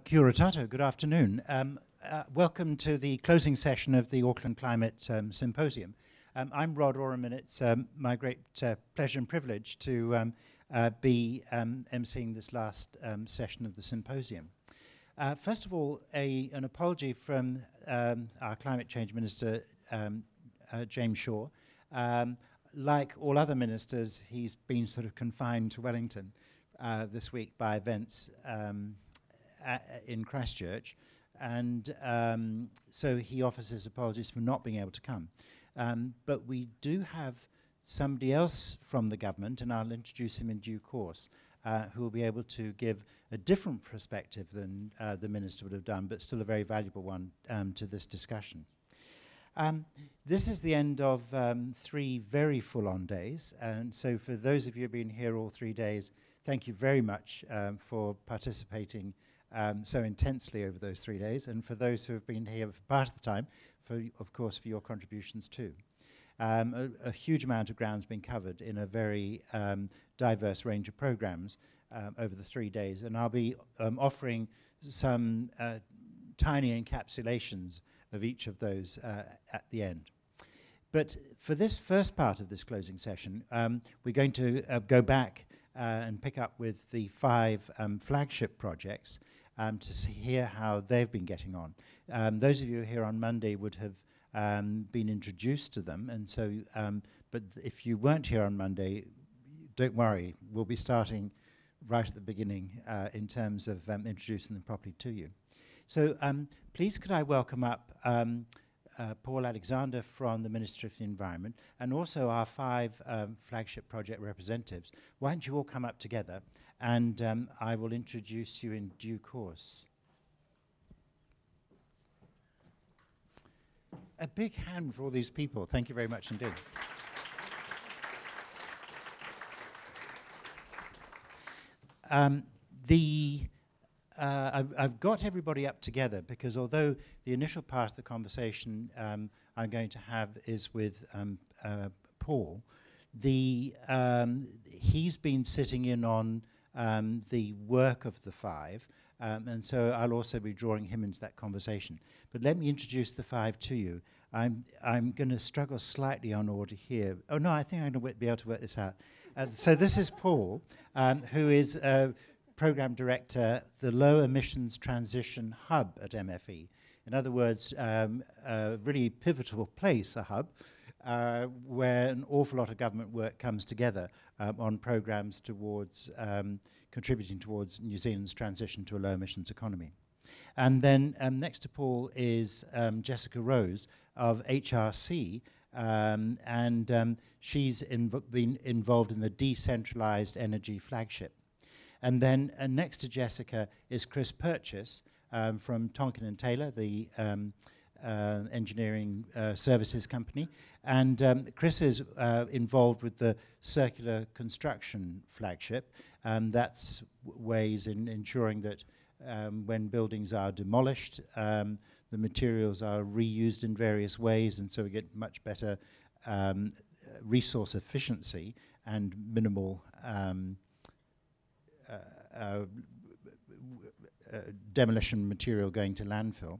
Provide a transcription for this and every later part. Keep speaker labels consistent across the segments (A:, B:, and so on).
A: Kia ora tato, good afternoon. Welcome to the closing session of the Auckland Climate Symposium. I'm Rod Oram, and it's my great pleasure and privilege to be emceeing this last session of the symposium. First of all, an apology from our Climate Change Minister, James Shaw. Like all other ministers, he's been sort of confined to Wellington this week by events in Christchurch, and so he offers his apologies for not being able to come. But we do have somebody else from the government, and I'll introduce him in due course, who will be able to give a different perspective than the minister would have done, but still a very valuable one to this discussion. This is the end of 3 very full-on days, and so for those of you who have been here all 3 days, thank you very much for participating so intensely over those 3 days, and for those who have been here for part of the time, of course, for your contributions too. A huge amount of ground's been covered in a very diverse range of programs over the 3 days, and I'll be offering some tiny encapsulations of each of those at the end. But for this first part of this closing session, we're going to go back and pick up with the 5 flagship projects to hear how they've been getting on. Those of you here on Monday would have been introduced to them, and so, but if you weren't here on Monday, don't worry, we'll be starting right at the beginning in terms of introducing them properly to you. So please could I welcome up Paul Alexander from the Ministry of the Environment, and also our 5 flagship project representatives. Why don't you all come up together, and I will introduce you in due course. A big hand for all these people. Thank you very much indeed. I've got everybody up together because although the initial part of the conversation I'm going to have is with Paul, he's been sitting in on the work of the 5, and so I'll also be drawing him into that conversation. But let me introduce the 5 to you. I'm going to struggle slightly on order here. Oh no, I think I'm going to be able to work this out. So this is Paul, who is Program Director, the Low Emissions Transition Hub at MFE. In other words, a really pivotal place, a hub, where an awful lot of government work comes together on programs towards contributing towards New Zealand's transition to a low emissions economy. And then next to Paul is Jessica Rose of HRC, and she's been involved in the Decentralized Energy Flagship. And then next to Jessica is Chris Purchase from Tonkin & Taylor, the engineering services company. And Chris is involved with the Circular Construction Flagship. That's ways in ensuring that when buildings are demolished, the materials are reused in various ways, and so we get much better resource efficiency and minimal demolition material going to landfill.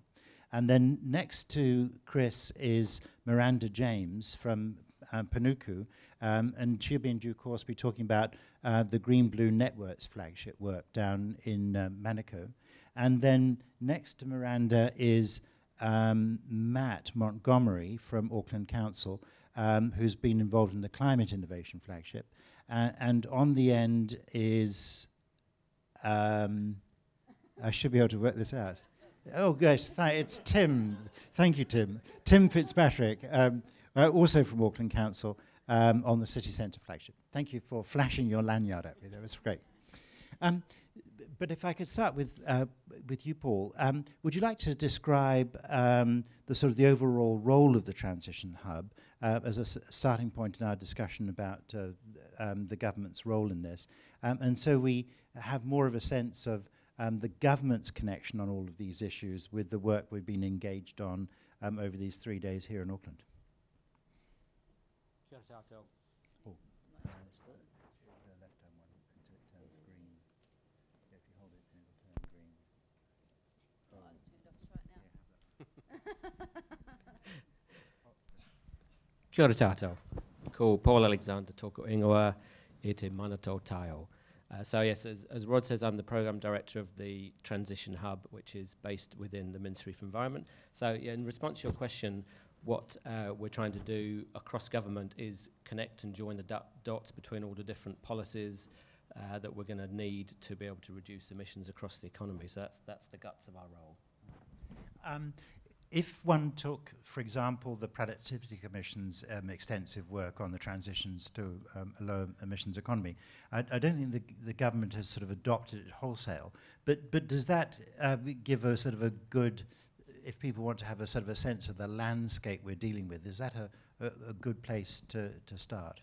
A: And then next to Chris is Miranda James from Panuku, and she'll be in due course be talking about the Green Blue Networks flagship work down in Manukau. And then next to Miranda is Matt Montgomery from Auckland Council, who's been involved in the Climate Innovation flagship. And on the end is, I should be able to work this out. Oh gosh, it's Tim. Thank you, Tim. Tim Fitzpatrick, also from Auckland Council, on the City Centre flagship. Thank you for flashing your lanyard at me. That was great. But if I could start with you, Paul, would you like to describe the sort of the overall role of the Transition Hub as a starting point in our discussion about the government's role in this? And so we have more of a sense of the government's connection on all of these issues with the work we've been engaged on over these 3 days here in Auckland.
B: Kia ora tātou.
A: It's the left-hand one until it turns green. If you hold it, it will turn green.
B: Kia ora tātou. Ko Paul Alexander tōku ingoa e te manato taio. So yes, as Rod says, I'm the Program Director of the Transition Hub, which is based within the Ministry for Environment. So yeah, in response to your question, what we're trying to do across government is connect and join the dots between all the different policies that we're going to need to be able to reduce emissions across the economy. So that's the guts of our role.
A: If one took, for example, the Productivity Commission's extensive work on the transitions to a low emissions economy, I don't think the government has sort of adopted it wholesale, but does that give a sort of a good, if people want to have a sort of a sense of the landscape we're dealing with, is that a good place to start?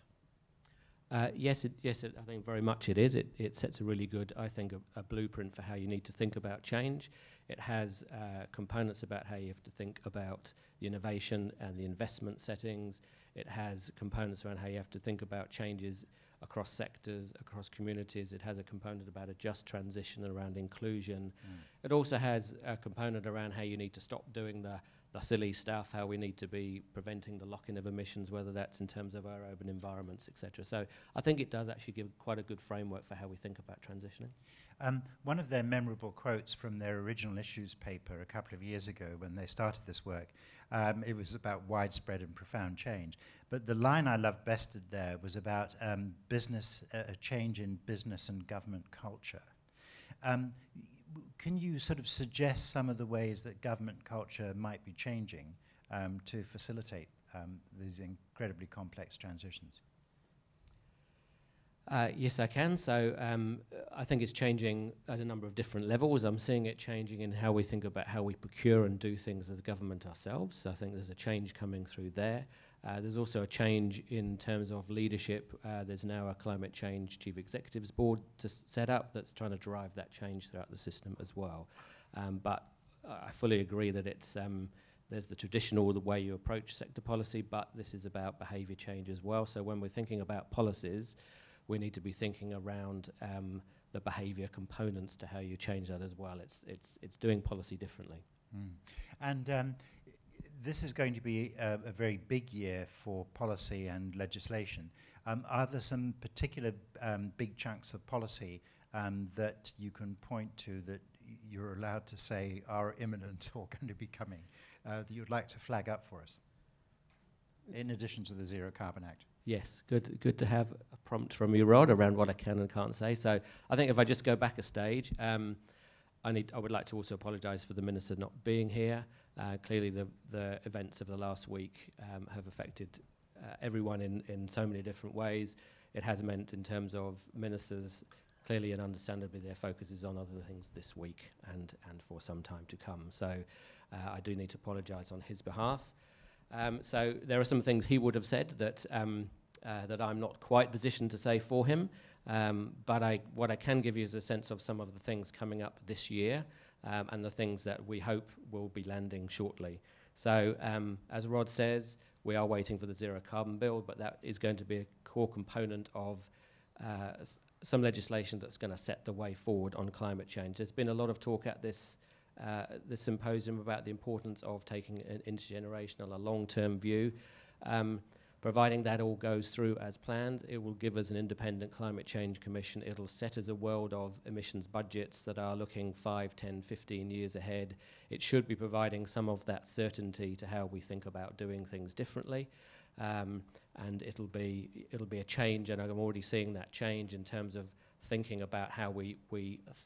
B: Yes, I think very much it is. It sets a really good, I think, a blueprint for how you need to think about change. It has components about how you have to think about the innovation and the investment settings. It has components around how you have to think about changes across sectors, across communities. It has a component about a just transition around inclusion. It also has a component around how you need to stop doing the silly stuff, how we need to be preventing the lock-in of emissions, whether that's in terms of our urban environments, etc. So I think it does actually give quite a good framework for how we think about transitioning.
A: One of their memorable quotes from their original issues paper a couple of years ago when they started this work, it was about widespread and profound change. But the line I loved best there was about a change in business and government culture. Can you sort of suggest some of the ways that government culture might be changing to facilitate these incredibly complex transitions?
B: Yes, I can. So I think it's changing at a number of different levels. I'm seeing it changing in how we think about how we procure and do things as a government ourselves. So I think there's a change coming through there. There's also a change in terms of leadership. There's now a climate change chief executives board to set up that's trying to drive that change throughout the system as well. But I fully agree that it's there's the traditional the way you approach sector policy, but this is about behaviour change as well. So when we're thinking about policies, we need to be thinking around the behaviour components to how you change that as well. It's doing policy differently.
A: And this is going to be a very big year for policy and legislation. Are there some particular big chunks of policy that you can point to that you're allowed to say are imminent or going to be coming that you'd like to flag up for us, in addition to the Zero Carbon Act?
B: Yes, good to have a prompt from you, Rod, around what I can and can't say. So I think if I just go back a stage, I would like to also apologise for the Minister not being here. Clearly the events of the last week have affected everyone in so many different ways. It has meant in terms of ministers, clearly and understandably their focus is on other things this week and for some time to come. So I do need to apologise on his behalf. So there are some things he would have said that I'm not quite positioned to say for him, but what I can give you is a sense of some of the things coming up this year and the things that we hope will be landing shortly. So as Rod says, we are waiting for the Zero Carbon Bill, but that is going to be a core component of some legislation that's going to set the way forward on climate change. There's been a lot of talk at this symposium about the importance of taking an intergenerational, a long-term view. Providing that all goes through as planned, it will give us an independent climate change commission. It'll set us a world of emissions budgets that are looking 5, 10, 15 years ahead. It should be providing some of that certainty to how we think about doing things differently. And it'll be a change, and I'm already seeing that change in terms of thinking about how we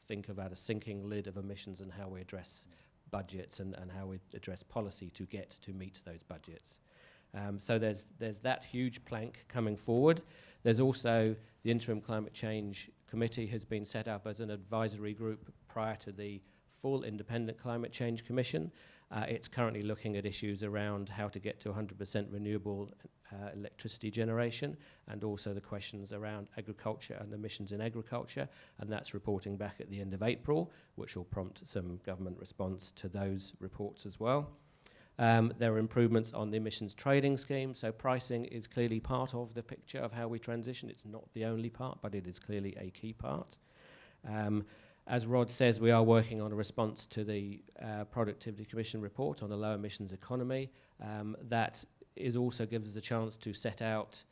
B: think about a sinking lid of emissions and how we address budgets and how we address policy to meet those budgets. So there's that huge plank coming forward. There's also the Interim Climate Change Committee has been set up as an advisory group prior to the full Independent Climate Change Commission. It's currently looking at issues around how to get to 100% renewable electricity generation, and also the questions around agriculture and emissions in agriculture, and that's reporting back at the end of April, which will prompt some government response to those reports as well. There are improvements on the emissions trading scheme, so pricing is clearly part of the picture of how we transition. It's not the only part, but it is clearly a key part. As Rod says, we are working on a response to the Productivity Commission report on a low emissions economy. That is also gives us a chance to set out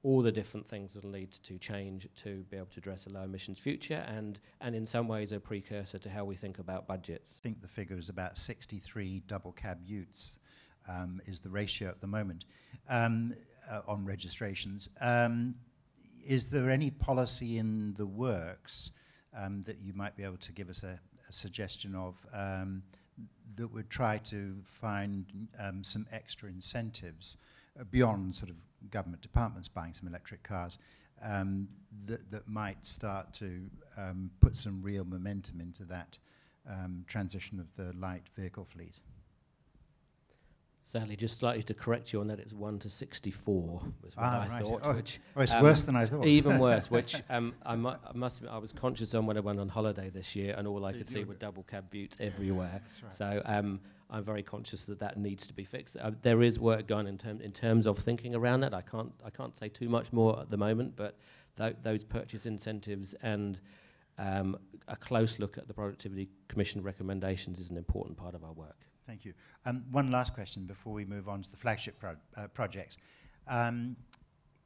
B: all the different things that will need to change to be able to address a low emissions future, and in some ways a precursor to how we think about budgets.
A: I think the figure is about 63 double cab utes is the ratio at the moment on registrations. Is there any policy in the works that you might be able to give us a suggestion of that would try to find some extra incentives beyond sort of government departments buying some electric cars that might start to put some real momentum into that transition of the light vehicle fleet?
B: Sally, just slightly to correct you on that, it's 1 to 64 was what I thought.
A: Oh,
B: which,
A: it's worse than I thought.
B: Even worse, which I must admit I was conscious on when I went on holiday this year, and all I could see were double cab buttes everywhere.
A: That's right.
B: So I'm very conscious that needs to be fixed. There is work going in terms of thinking around that. I can't say too much more at the moment, but those purchase incentives and a close look at the Productivity Commission recommendations is an important part of our work.
A: Thank you. One last question before we move on to the flagship projects. Are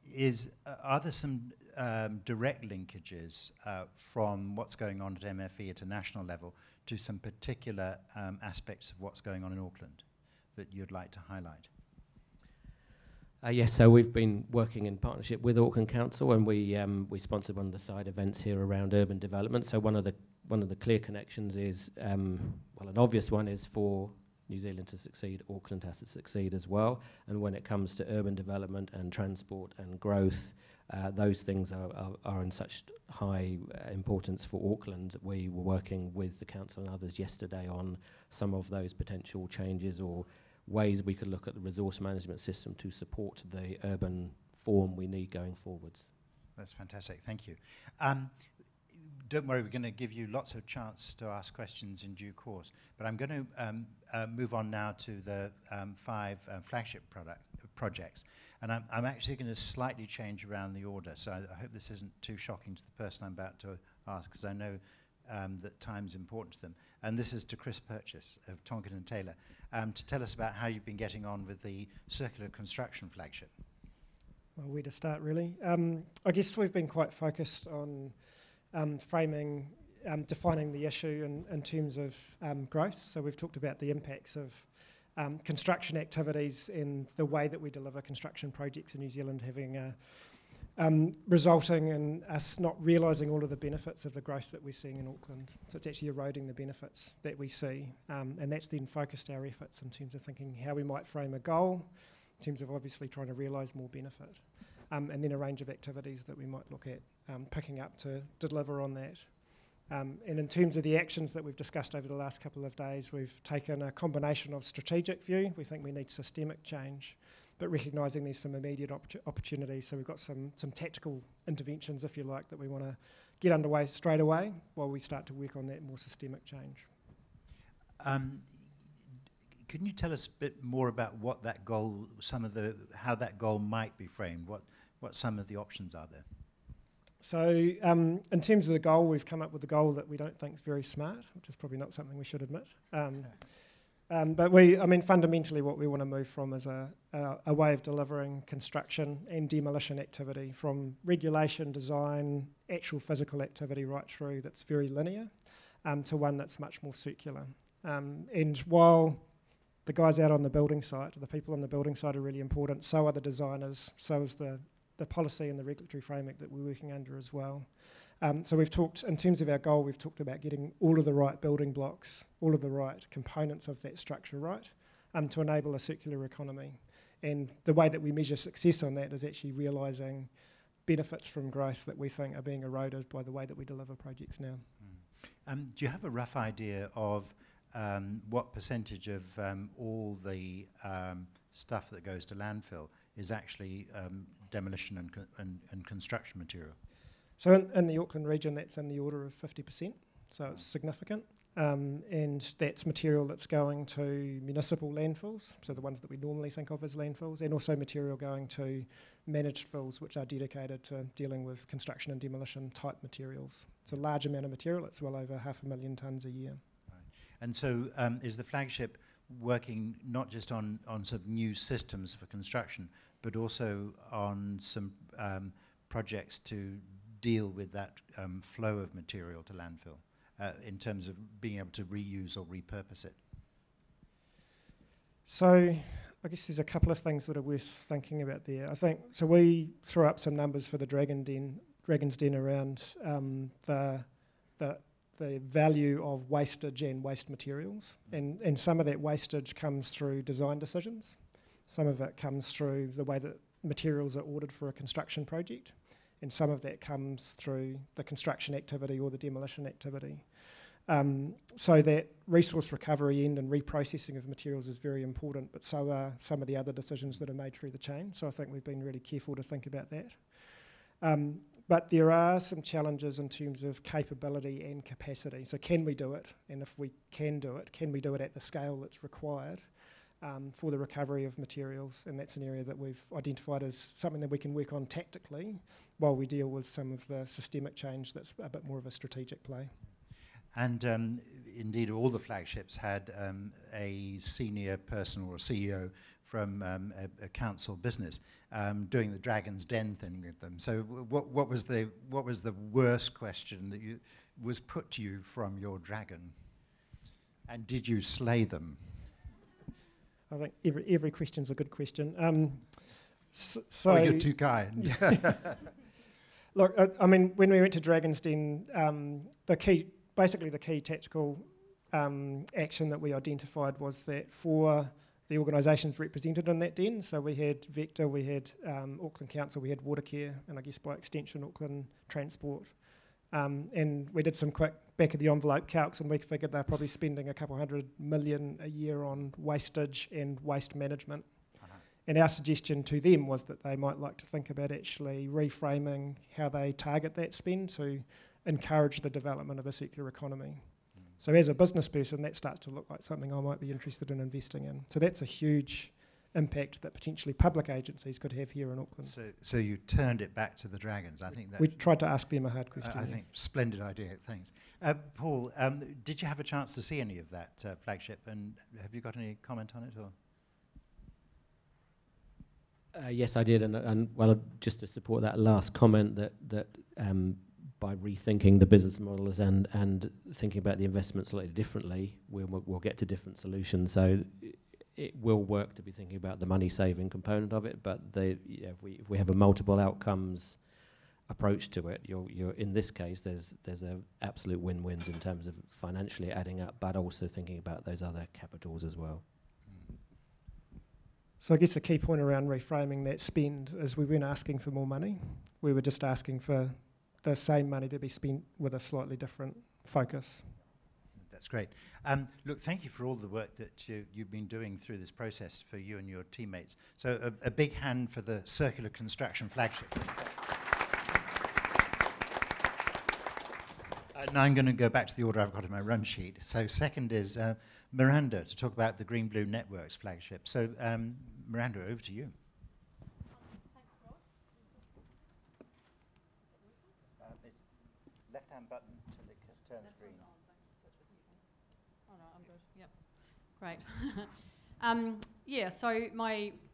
A: there some direct linkages from what's going on at MFE at a national level to some particular aspects of what's going on in Auckland that you'd like to highlight?
B: Yes, so we've been working in partnership with Auckland Council, and we sponsored one of the side events here around urban development. So one of the clear connections is, an obvious one is for New Zealand to succeed, Auckland has to succeed as well. And when it comes to urban development and transport and growth, those things are in such high importance for Auckland. We were working with the council and others yesterday on some of those potential changes or ways we could look at the resource management system to support the urban form we need going forwards.
A: That's fantastic, thank you. Don't worry, we're going to give you lots of chance to ask questions in due course, but I'm going to move on now to the 5 flagship projects, and I'm actually going to slightly change around the order, so I hope this isn't too shocking to the person I'm about to ask, because I know that time's important to them. And this is to Chris Purchase of Tonkin and Taylor, to tell us about how you've been getting on with the circular construction flagship.
C: Well, where to start, really? I guess we've been quite focused on framing, defining the issue in terms of growth. So we've talked about the impacts of construction activities and the way that we deliver construction projects in New Zealand having resulting in us not realising all of the benefits of the growth that we're seeing in Auckland. So it's actually eroding the benefits that we see. And that's then focused our efforts in terms of thinking how we might frame a goal, in terms of obviously trying to realise more benefit. And then a range of activities that we might look at picking up to deliver on that. And in terms of the actions that we've discussed over the last couple of days, we've taken a combination of strategic view. We think we need systemic change, but recognising there's some immediate opportunities. So we've got some tactical interventions, if you like, that we want to get underway straight away while we start to work on that more systemic change.
A: Can you tell us a bit more about what that goal, how that goal might be framed, what some of the options are there?
C: So in terms of the goal, we've come up with a goal that we don't think is very smart, which is probably not something we should admit. But fundamentally what we want to move from is a way of delivering construction and demolition activity from regulation, design, actual physical activity right through that's very linear to one that's much more circular. And while the guys out on the building site, the people on the building site are really important, so are the designers, so is the policy and the regulatory framework that we're working under as well. So we've talked, in terms of our goal, we've talked about getting all of the right building blocks, all of the right components of that structure right, to enable a circular economy. And the way that we measure success on that is actually realising benefits from growth that we think are being eroded by the way that we deliver projects now.
A: Do you have a rough idea of what percentage of all the stuff that goes to landfill is actually demolition and construction material?
C: So in the Auckland region, that's in the order of 50%, so it's significant. And that's material that's going to municipal landfills, so the ones that we normally think of as landfills, and also material going to managed fills, which are dedicated to dealing with construction and demolition type materials. It's a large amount of material, it's well over 500,000 tonnes a year.
A: Right. And so is the flagship working not just on sort of new systems for construction, but also on some projects to deal with that flow of material to landfill in terms of being able to reuse or repurpose it?
C: So I guess there's a couple of things that are worth thinking about there. I think, so we threw up some numbers for the Dragon's Den around the value of wastage and waste materials. And some of that wastage comes through design decisions. Some of it comes through the way that materials are ordered for a construction project. And some of that comes through the construction activity or the demolition activity. So that resource recovery end and reprocessing of materials is very important, but so are some of the other decisions that are made through the chain. So I think we've been really careful to think about that. But there are some challenges in terms of capability and capacity. So can we do it? And if we can do it, can we do it at the scale that's required for the recovery of materials? And that's an area that we've identified as something that we can work on tactically while we deal with some of the systemic change that's a bit more of a strategic play.
A: And indeed, all the flagships had a senior person or a CEO from a council business doing the Dragon's Den thing with them. So what was the worst question that was put to you from your dragon? And did you slay them?
C: I think every question's a good question.
A: So you're too kind.
C: Look, I mean, when we went to Dragon's Den, the key tactical action that we identified was that for the organisations represented in that den, so we had Vector, we had Auckland Council, we had Watercare, and I guess by extension Auckland Transport. And we did some quick back-of-the-envelope calcs, and we figured they're probably spending a couple $100 million a year on wastage and waste management. And our suggestion to them was that they might like to think about actually reframing how they target that spend to encourage the development of a circular economy. So as a business person, that starts to look like something I might be interested in investing in. So that's a huge impact that potentially public agencies could have here in Auckland.
A: So you turned it back to the Dragons. I think that
C: we tried to ask them a hard question.
A: I think splendid idea. Thanks, Paul. Did you have a chance to see any of that flagship, and have you got any comment on it or?
B: Yes, I did, and well, just to support that last comment, that by rethinking the business models and thinking about the investment slightly differently, we'll get to different solutions. So it will work to be thinking about the money-saving component of it, but if we have a multiple outcomes approach to it, you're in this case, there's a absolute win-wins in terms of financially adding up, but also thinking about those other capitals as well.
C: So I guess the key point around reframing that spend is we weren't asking for more money. We were just asking for the same money to be spent with a slightly different focus.
A: That's great. Look, thank you for all the work that you've been doing through this process for you and your teammates. So a big hand for the Circular Construction Flagship. Now I'm going to go back to the order I've got in my run sheet. So second is Miranda to talk about the Green Blue Networks flagship. So Miranda, over to you.
D: Thanks, Rod.
A: It's left-hand button until it turns green.
D: Oh no, I'm good. Yep. Great. Yeah. So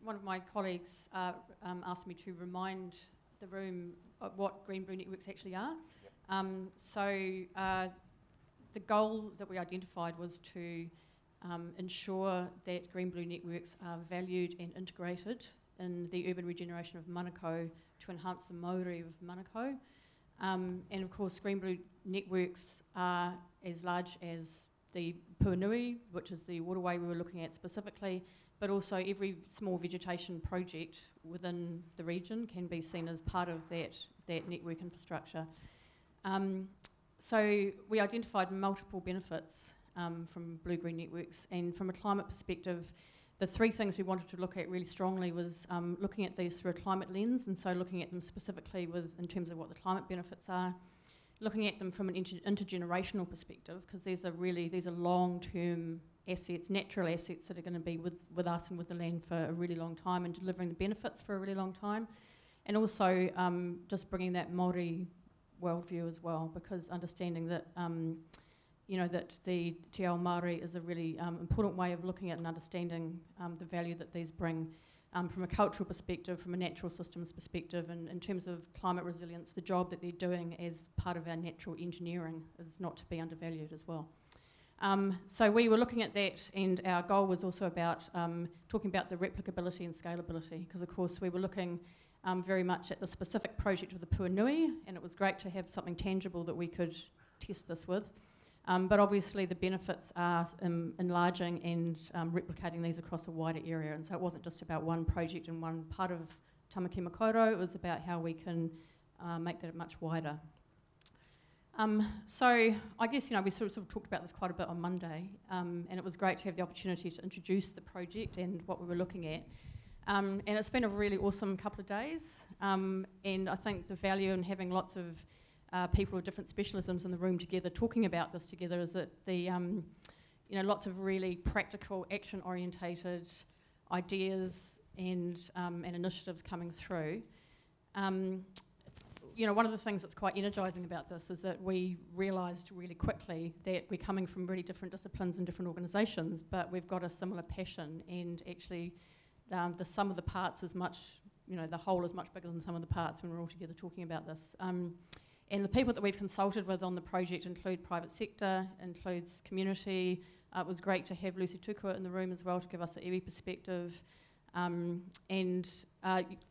D: one of my colleagues asked me to remind the room of what Green Blue Networks actually are. Yep. The goal that we identified was to ensure that Green Blue Networks are valued and integrated in the urban regeneration of Manukau to enhance the mauri of Manukau. And of course, Green Blue Networks are as large as the Puanui, which is the waterway we were looking at specifically, but also every small vegetation project within the region can be seen as part of that network infrastructure. So we identified multiple benefits from blue-green networks, and from a climate perspective, the three things we wanted to look at really strongly was looking at these through a climate lens, and so looking at them specifically in terms of what the climate benefits are, looking at them from an intergenerational perspective, because these are long-term assets, natural assets that are going to be with us and with the land for a really long time and delivering the benefits for a really long time, and also just bringing that Māori worldview as well, because understanding that that the Te Ao Māori is a really important way of looking at and understanding the value that these bring from a cultural perspective, from a natural systems perspective, and in terms of climate resilience, the job that they're doing as part of our natural engineering is not to be undervalued as well. So we were looking at that, and our goal was also about talking about the replicability and scalability, because of course we were looking very much at the specific project of the Puanui, and it was great to have something tangible that we could test this with. But obviously the benefits are enlarging and replicating these across a wider area, and so it wasn't just about one project in one part of Tamaki Makaurau, it was about how we can make that much wider. So I guess we sort of talked about this quite a bit on Monday, and it was great to have the opportunity to introduce the project and what we were looking at. And it's been a really awesome couple of days, and I think the value in having lots of people with different specialisms in the room together talking about this together is that the lots of really practical, action-orientated ideas and initiatives coming through. One of the things that's quite energising about this is that we realised really quickly that we're coming from really different disciplines and different organisations, but we've got a similar passion, and actually the sum of the parts is much, the whole is much bigger than the sum of the parts when we're all together talking about this. And the people that we've consulted with on the project include private sector, includes community. It was great to have Lucy Tukua in the room as well to give us the iwi perspective. And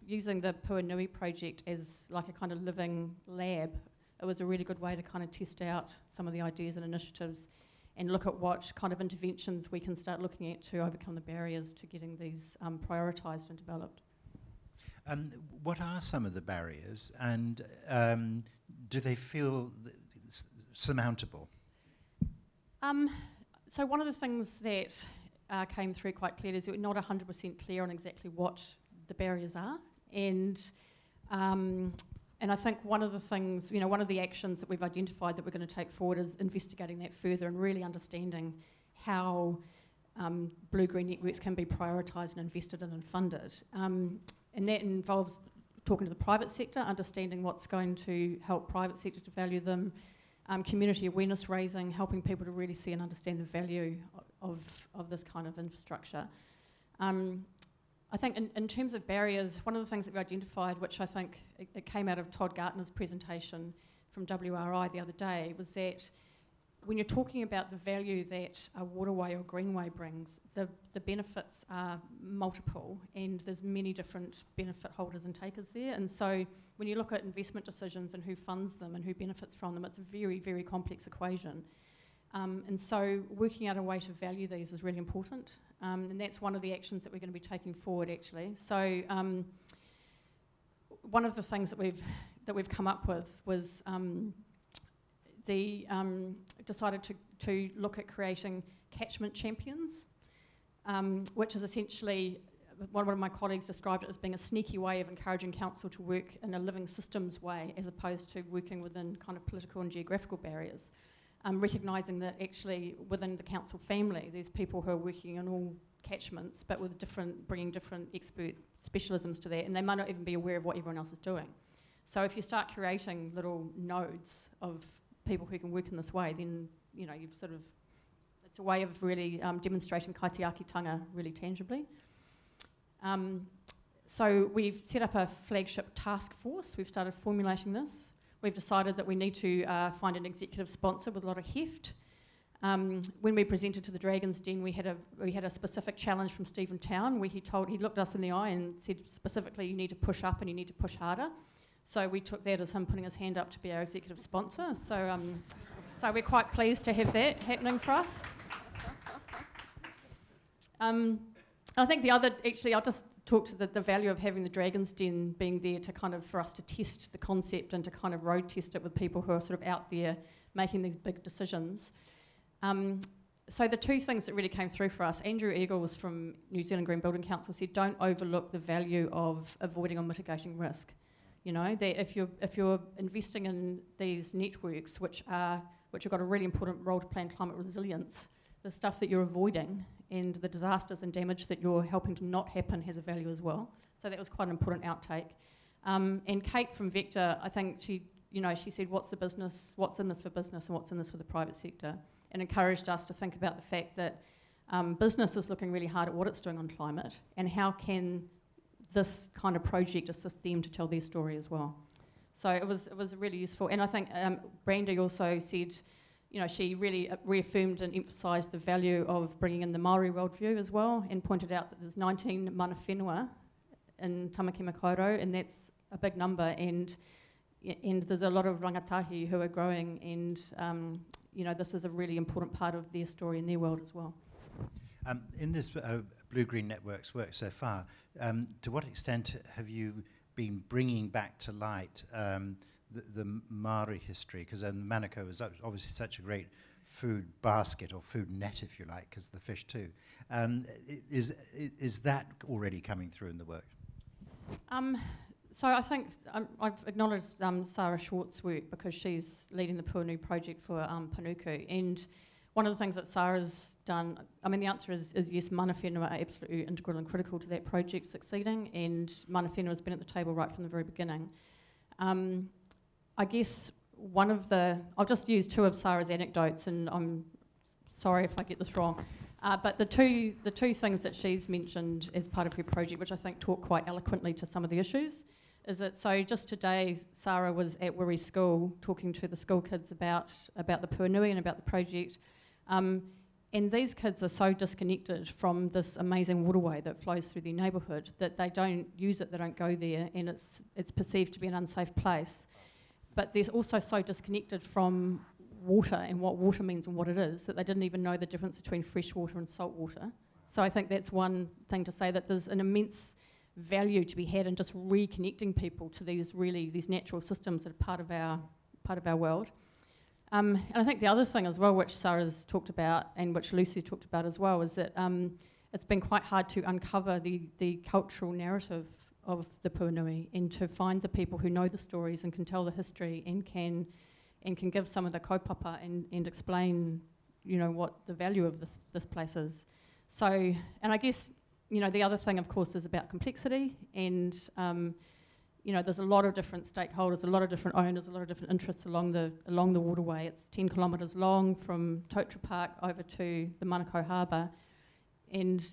D: using the Puanui project as like a kind of living lab, it was a really good way to kind of test out some of the ideas and initiatives and look at what kind of interventions we can start looking at to overcome the barriers to getting these prioritised and developed.
A: What are some of the barriers, and do they feel surmountable?
D: So one of the things that came through quite clearly is that we're not 100% clear on exactly what the barriers are, and I think one of the things, one of the actions that we've identified that we're going to take forward is investigating that further and really understanding how blue-green networks can be prioritised and invested in and funded. And that involves talking to the private sector, understanding what's going to help private sector to value them, community awareness raising, helping people to really see and understand the value of this kind of infrastructure. I think in terms of barriers, one of the things that we identified, which I think it came out of Todd Gartner's presentation from WRI the other day, was that when you're talking about the value that a waterway or greenway brings, the benefits are multiple, and there's many different benefit holders and takers there. And so when you look at investment decisions and who funds them and who benefits from them, it's a very, very complex equation. And so working out a way to value these is really important. And that's one of the actions that we're going to be taking forward, actually. So one of the things that we've come up with was decided to look at creating catchment champions, which is essentially, one of my colleagues described it as being a sneaky way of encouraging council to work in a living systems way as opposed to working within kind of political and geographical barriers. Recognising that actually within the council family there's people who are working in all catchments but with bringing different expert specialisms to that, and they might not even be aware of what everyone else is doing. So if you start creating little nodes of people who can work in this way, then you've it's a way of really demonstrating kaitiakitanga really tangibly. So we've set up a flagship task force. We've started formulating this. We've decided that we need to find an executive sponsor with a lot of heft. When we presented to the Dragon's Den, we had a specific challenge from Stephen Town where he looked us in the eye and said specifically, you need to push up and you need to push harder. So we took that as him putting his hand up to be our executive sponsor. So, so we're quite pleased to have that happening for us. I think I'll just talk to the value of having the Dragon's Den being there to kind of, for us to test the concept and to kind of road test it with people who are sort of out there making these big decisions. So the two things that really came through for us, Andrew Eagles from New Zealand Green Building Council said, don't overlook the value of avoiding or mitigating risk. That if you're investing in these networks which have got a really important role to play in climate resilience, the stuff that you're avoiding and the disasters and damage that you're helping to not happen has a value as well. So that was quite an important outtake. And Kate from Vector, I think she said, what's the business, what's in this for business and what's in this for the private sector? and encouraged us to think about the fact that business is looking really hard at what it's doing on climate, and how can this kind of project assist them to tell their story as well. So it was really useful. And I think Brandy also said, you know, she really reaffirmed and emphasised the value of bringing in the Māori worldview as well, and pointed out that there's 19 mana whenua in Tamaki Makaurau, and that's a big number, and there's a lot of rangatahi who are growing, and you know, this is a really important part of their story and their world as well.
A: In this Blue-Green Network's work so far, to what extent have you been bringing back to light the Māori history? Because Manukau is obviously such a great food basket, or food net, if you like, because the fish too. Is that already coming through in the work?
D: So I think I've acknowledged Sarah Schwartz's work, because she's leading the Puanui project for Panuku, and one of the things that Sarah's done, I mean, the answer is yes, mana whenua are absolutely integral and critical to that project succeeding, and mana whenua has been at the table right from the very beginning. I guess I'll just use two of Sarah's anecdotes, and I'm sorry if I get this wrong, but the two things that she's mentioned as part of her project, which I think talk quite eloquently to some of the issues, is that, so just today Sarah was at Wiri School talking to the school kids about the Puanui and about the project, and these kids are so disconnected from this amazing waterway that flows through their neighbourhood that they don't use it, they don't go there, and it's perceived to be an unsafe place. But they're also so disconnected from water and what water means and what it is, that they didn't even know the difference between fresh water and salt water. So I think that's one thing to say, that there's an immense value to be had in just reconnecting people to these natural systems that are part of our world. And I think the other thing as well, which Sarah's talked about and which Lucy talked about as well, is that it's been quite hard to uncover the cultural narrative of the Puanui, and to find the people who know the stories and can tell the history and can give some of the kaupapa and explain, you know, what the value of this place is. So, and I guess, you know, the other thing, of course, is about complexity, and you know, there's a lot of different stakeholders, a lot of different owners, a lot of different interests along the waterway. It's 10 kilometres long from Totara Park over to the Manukau Harbour, and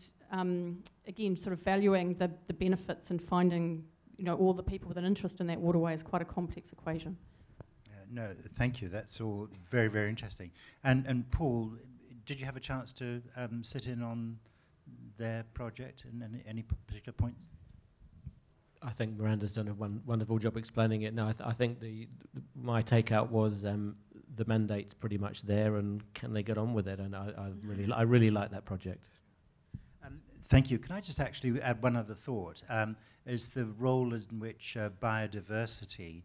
D: again, sort of valuing the benefits and finding, you know, all the people with an interest in that waterway is quite a complex equation.
A: No, thank you. That's all very, very interesting. And Paul, did you have a chance to sit in on their project and any particular points?
B: I think Miranda's done a wonderful job explaining it. No, I think my takeout was the mandate's pretty much there, and can they get on with it? And I really like that project.
A: Thank you. Can I just actually add one other thought? Is the role in which biodiversity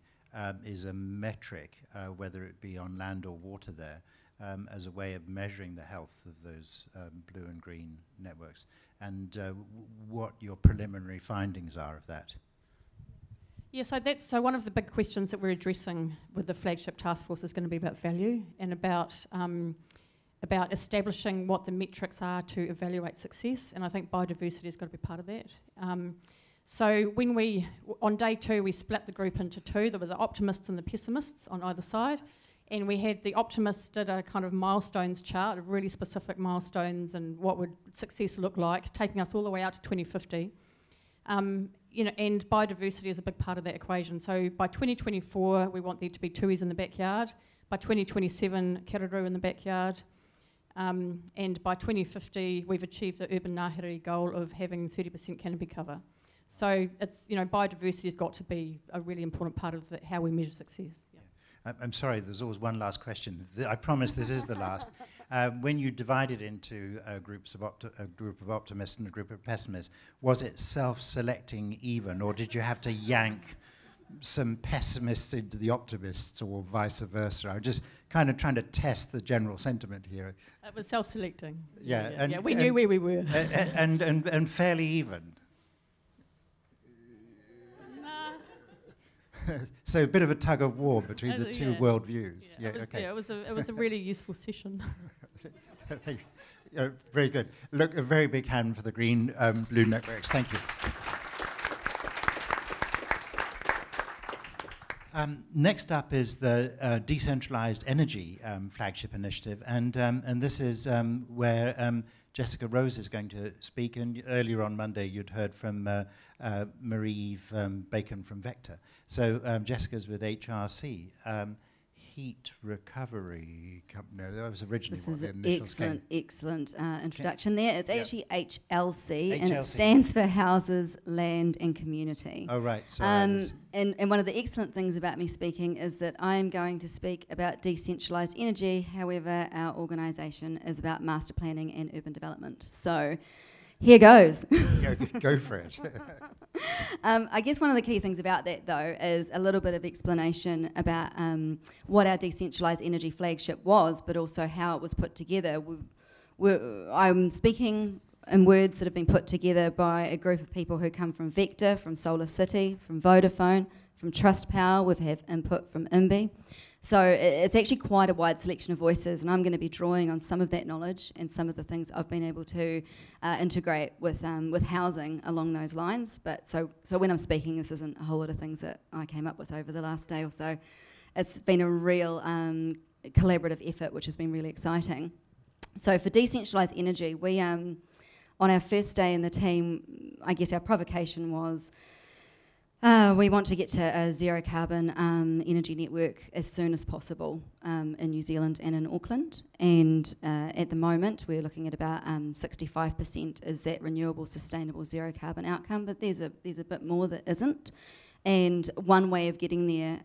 A: is a metric, whether it be on land or water there, as a way of measuring the health of those blue and green networks, and what your preliminary findings are of that.
D: Yeah, so one of the big questions that we're addressing with the Flagship Task Force is going to be about value, and about establishing what the metrics are to evaluate success, and I think biodiversity has got to be part of that. So on day 2, we split the group into two. There was the optimists and the pessimists on either side, and we had the optimists did a kind of milestones chart of really specific milestones and what would success look like, taking us all the way out to 2050. You know, and biodiversity is a big part of that equation. So by 2024, we want there to be tuis in the backyard. By 2027, kiraru in the backyard. And by 2050, we've achieved the urban ngāhere goal of having 30% canopy cover. So it's, you know, biodiversity has got to be a really important part of how we measure success. Yeah.
A: I'm sorry, there's always one last question. I promise this is the last. When you divided into a group of optimists and a group of pessimists, was it self-selecting even, or did you have to yank some pessimists into the optimists, or vice versa? I'm just kind of trying to test the general sentiment here.
D: It was self-selecting.
A: Yeah,
D: we knew where we were.
A: and fairly even. So a bit of a tug of war between the two worldviews.
D: Yeah, it was a really useful session.
A: Thank you. Very good. Look, a very big hand for the Green Blue Networks. Thank you. Next up is the Decentralized Energy Flagship initiative, and this is where Jessica Rose is going to speak. And earlier on Monday, you'd heard from Marie-Eve Bacon from Vector. So Jessica's with HRC. Heat Recovery Company. No, that was originally
E: this
A: what
E: is
A: the
E: an
A: initials came.
E: excellent introduction there. It's actually HLC, and it
A: HLC.
E: stands for Houses, Land and Community.
A: Oh, right. Sorry.
E: And one of the excellent things about me speaking is that I am going to speak about decentralised energy. However, our organisation is about master planning and urban development. So here goes.
A: Go for it.
E: I guess one of the key things about that, though, is a little bit of explanation about what our decentralised energy flagship was, but also how it was put together. I'm speaking in words that have been put together by a group of people who come from Vector, from Solar City, from Vodafone, from Trustpower. We've had input from IMBI. So it's actually quite a wide selection of voices, and I'm going to be drawing on some of that knowledge and some of the things I've been able to integrate with housing along those lines. But so when I'm speaking, this isn't a whole lot of things that I came up with over the last day or so. It's been a real collaborative effort, which has been really exciting. So for decentralised energy, we on our first day in the team, I guess our provocation was, we want to get to a zero carbon energy network as soon as possible in New Zealand and in Auckland. And at the moment, we're looking at about 65% is that renewable, sustainable, zero carbon outcome. But there's a bit more that isn't. And one way of getting there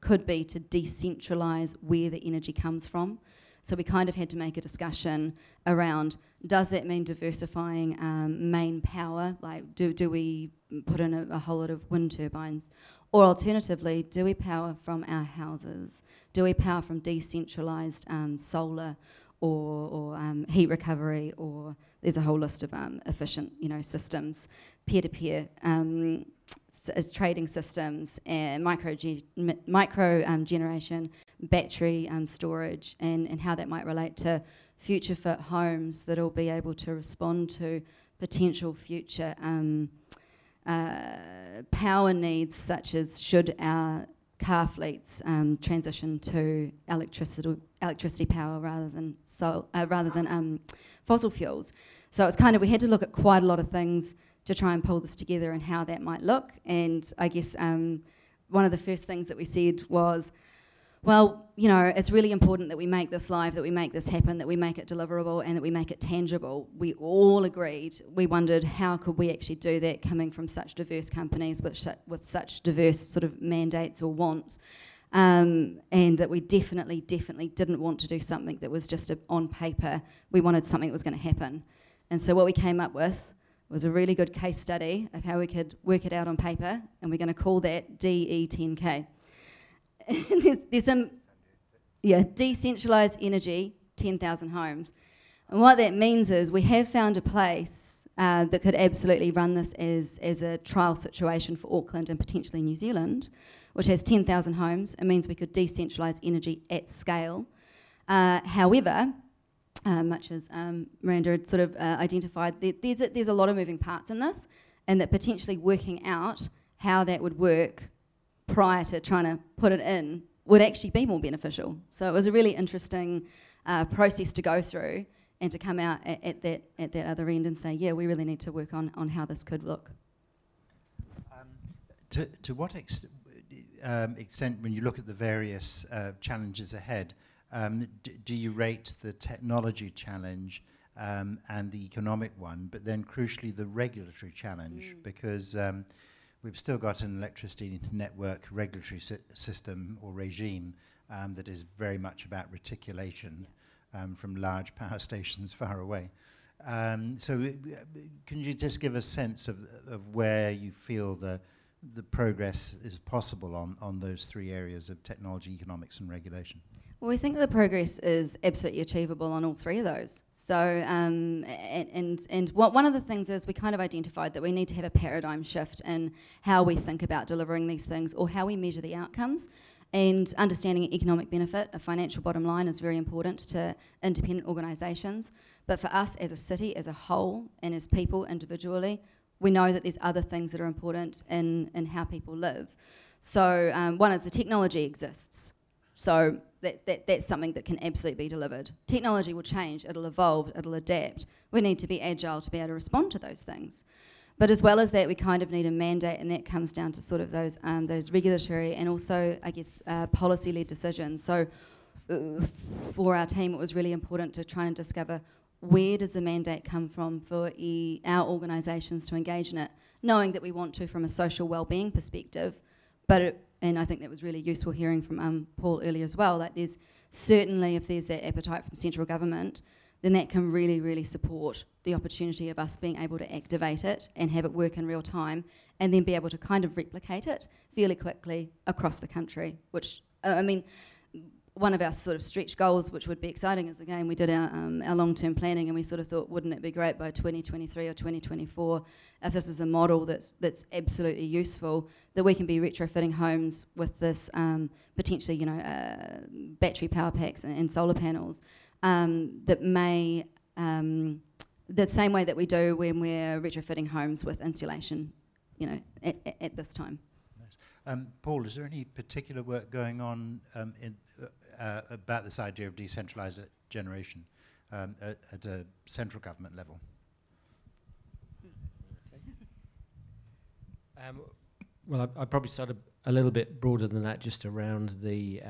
E: could be to decentralise where the energy comes from. So we kind of had to make a discussion around, does that mean diversifying main power? Like, do we put in a whole lot of wind turbines? Or alternatively, do we power from our houses? Do we power from decentralised solar or heat recovery? Or there's a whole list of efficient, systems, peer-to-peer trading systems, and micro generation, battery storage, and how that might relate to future fit homes that will be able to respond to potential future power needs, such as should our car fleets transition to electricity power rather than fossil fuels. So it's kind of, we had to look at quite a lot of things to try and pull this together and how that might look. And I guess one of the first things that we said was, well, it's really important that we make this live, that we make this happen, that we make it deliverable, and that we make it tangible. We all agreed. We wondered, how could we actually do that coming from such diverse companies with such diverse sort of mandates or wants, and that we definitely didn't want to do something that was just on paper. We wanted something that was going to happen. And so what we came up with was a really good case study of how we could work it out on paper, and we're going to call that DE10K. there's some, decentralised energy, 10,000 homes. And what that means is we have found a place that could absolutely run this as a trial situation for Auckland and potentially New Zealand, which has 10,000 homes. It means we could decentralise energy at scale. However, much as Miranda had sort of identified, there's a lot of moving parts in this, and that potentially working out how that would work prior to trying to put it in would actually be more beneficial. So it was a really interesting process to go through and to come out at that other end and say, yeah, we really need to work on how this could look.
A: To what extent, when you look at the various challenges ahead, do you rate the technology challenge and the economic one, but then crucially the regulatory challenge? Because we've still got an electricity network regulatory system or regime that is very much about reticulation from large power stations far away. So can you just give a sense of where you feel the progress is possible on those three areas of technology, economics and regulation?
E: Well, we think the progress is absolutely achievable on all three of those. So, and one of the things is we kind of identified that we need to have a paradigm shift in how we think about delivering these things or how we measure the outcomes. And understanding economic benefit, a financial bottom line, is very important to independent organisations. But for us as a city, as a whole, and as people individually, we know that there's other things that are important in how people live. So one is the technology exists. So that's something that can absolutely be delivered. Technology will change, it'll evolve, it'll adapt. We need to be agile to be able to respond to those things. But as well as that, we kind of need a mandate, and that comes down to sort of those regulatory and also, I guess, policy-led decisions. So for our team, it was really important to try and discover where does the mandate come from for our organisations to engage in it, knowing that we want to from a social wellbeing perspective, but and I think that was really useful hearing from Paul earlier as well, that there's certainly, if there's that appetite from central government, then that can really, really support the opportunity of us being able to activate it and have it work in real time, and then be able to kind of replicate it fairly quickly across the country, which, I mean, one of our sort of stretch goals, which would be exciting, is again, we did our long-term planning, and we sort of thought, wouldn't it be great by 2023 or 2024, if this is a model that's absolutely useful, that we can be retrofitting homes with this potentially, you know, battery power packs and solar panels that may, the same way that we do when we're retrofitting homes with insulation, you know, at this time.
A: Nice. Paul, is there any particular work going on about this idea of decentralised generation at a central government level?
B: Well, I probably started a little bit broader than that, just around the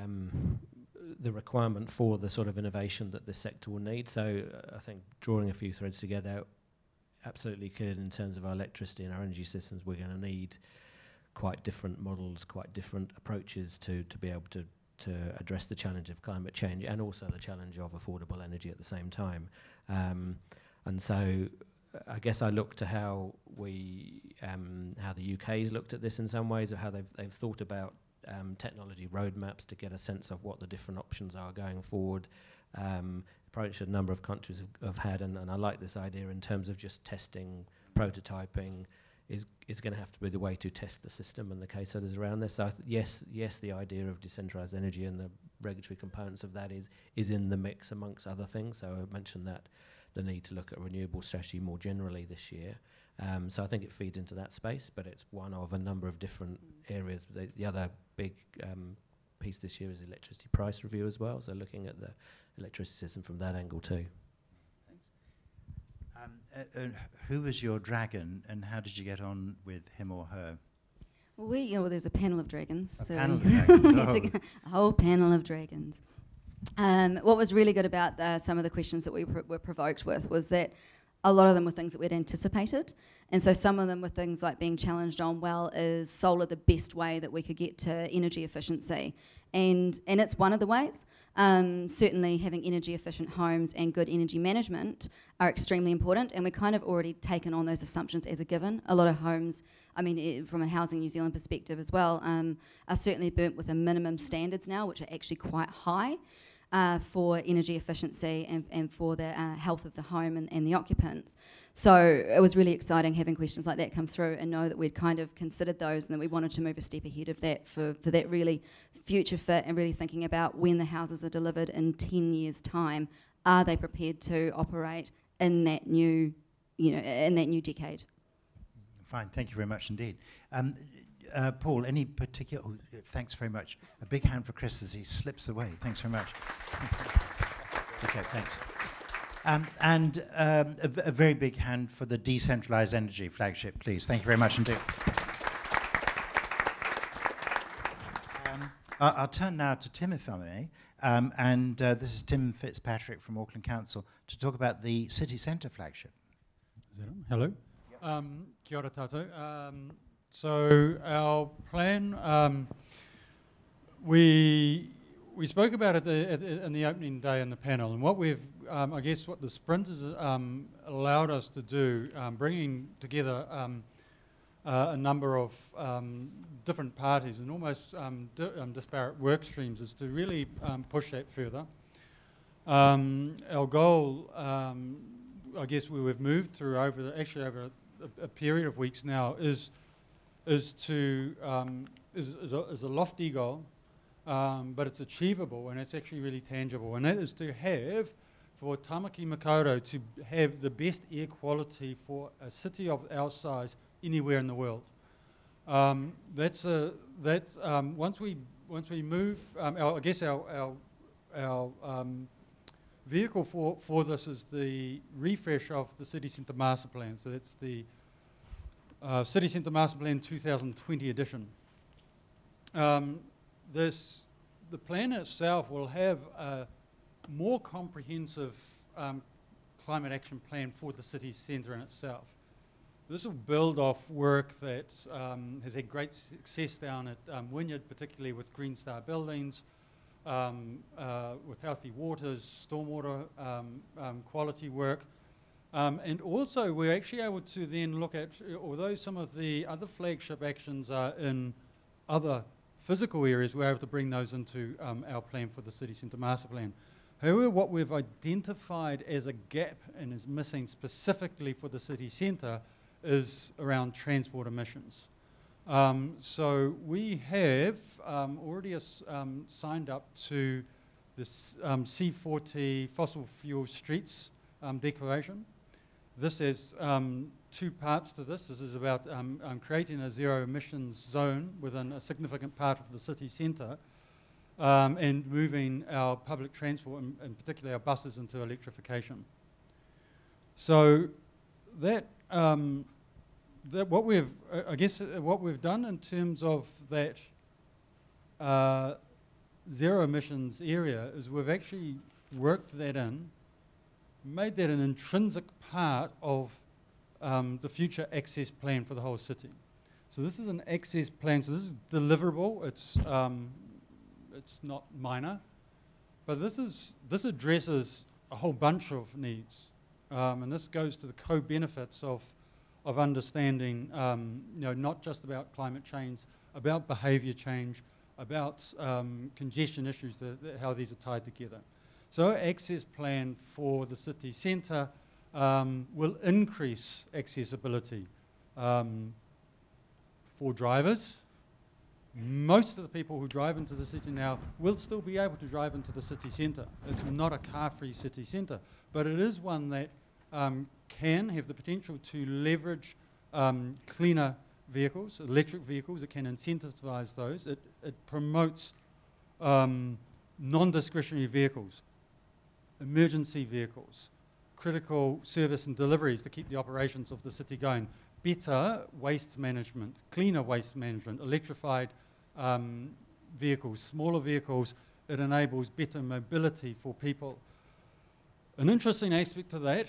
B: requirement for the sort of innovation that this sector will need. So I think drawing a few threads together, absolutely clear in terms of our electricity and our energy systems, we're going to need quite different models, quite different approaches to be able to address the challenge of climate change and also the challenge of affordable energy at the same time. And so I guess I look to how the UK's looked at this in some ways, or how they've thought about technology roadmaps to get a sense of what the different options are going forward. Approach a number of countries have had, and I like this idea in terms of just testing, prototyping is going to have to be the way to test the system and the case studies around this. So yes, the idea of decentralised energy and the regulatory components of that is in the mix amongst other things. So I mentioned that the need to look at renewable strategy more generally this year. So I think it feeds into that space, but it's one of a number of different areas. The other big piece this year is the electricity price review as well, so looking at the electricity system from that angle too.
A: Thanks. Who was your dragon, and how did you get on with him or her?
E: Well, there's a panel of dragons.
A: A panel of dragons.
E: A whole panel of dragons. What was really good about some of the questions that we were provoked with was that a lot of them were things that we'd anticipated, and so some of them were things like being challenged on, well, is solar the best way that we could get to energy efficiency? And it's one of the ways. Certainly having energy efficient homes and good energy management are extremely important, and we're kind of already taken on those assumptions as a given. A lot of homes, I mean, from a Housing New Zealand perspective as well, are certainly burnt with a minimum standards now, which are actually quite high for energy efficiency and for the health of the home and the occupants. So it was really exciting having questions like that come through and know that we'd kind of considered those and that we wanted to move a step ahead of that for that really future fit, and really thinking about when the houses are delivered in 10 years' time, are they prepared to operate in that new, in that new decade?
A: Fine, thank you very much indeed. Paul, any particular... Oh, thanks very much. A big hand for Chris as he slips away. Thanks very much. Okay, thanks. And a very big hand for the Decentralized Energy Flagship, please. Thank you very much indeed. I'll turn now to Tim, if I may. And this is Tim Fitzpatrick from Auckland Council to talk about the City Centre Flagship.
F: Is that on? Hello. Yep. Kia ora tātou. So our plan, we spoke about it in the opening day in the panel, and what we've, I guess what the sprint has allowed us to do, bringing together a number of different parties and almost disparate work streams, is to really push that further. Our goal, I guess we've moved through over a period of weeks now, is a lofty goal, but it's achievable and it's actually really tangible, and that is to have, for Tamaki Makaurau to have the best air quality for a city of our size anywhere in the world. Once we move, I guess our vehicle for this is the refresh of the City Centre Master Plan. So that's the City Centre Master Plan 2020 edition. The plan itself will have a more comprehensive climate action plan for the city centre in itself. This will build off work that has had great success down at Wynyard, particularly with Green Star buildings, with healthy waters, stormwater quality work. And also we're actually able to then look at, although some of the other flagship actions are in other physical areas, we're able to bring those into our plan for the City Centre Master Plan. However, what we've identified as a gap and is missing specifically for the city centre is around transport emissions. So we have already signed up to this C40 fossil fuel streets declaration. This has two parts to this. This is about creating a zero emissions zone within a significant part of the city centre and moving our public transport, and particularly our buses, into electrification. So that what we've, I guess, what we've done in terms of that zero emissions area is we've actually worked that in, made that an intrinsic part of the future access plan for the whole city. So this is an access plan. So this is deliverable. It's not minor, but this addresses a whole bunch of needs, and this goes to the co-benefits of understanding, not just about climate change, about behaviour change, about congestion issues, how these are tied together. So our access plan for the city centre will increase accessibility for drivers. Most of the people who drive into the city now will still be able to drive into the city centre. It's not a car-free city centre, but it is one that can have the potential to leverage cleaner vehicles, electric vehicles. It can incentivise those. It promotes non-discretionary vehicles, emergency vehicles, critical service and deliveries to keep the operations of the city going, better waste management, cleaner waste management, electrified vehicles, smaller vehicles. It enables better mobility for people. An interesting aspect to that,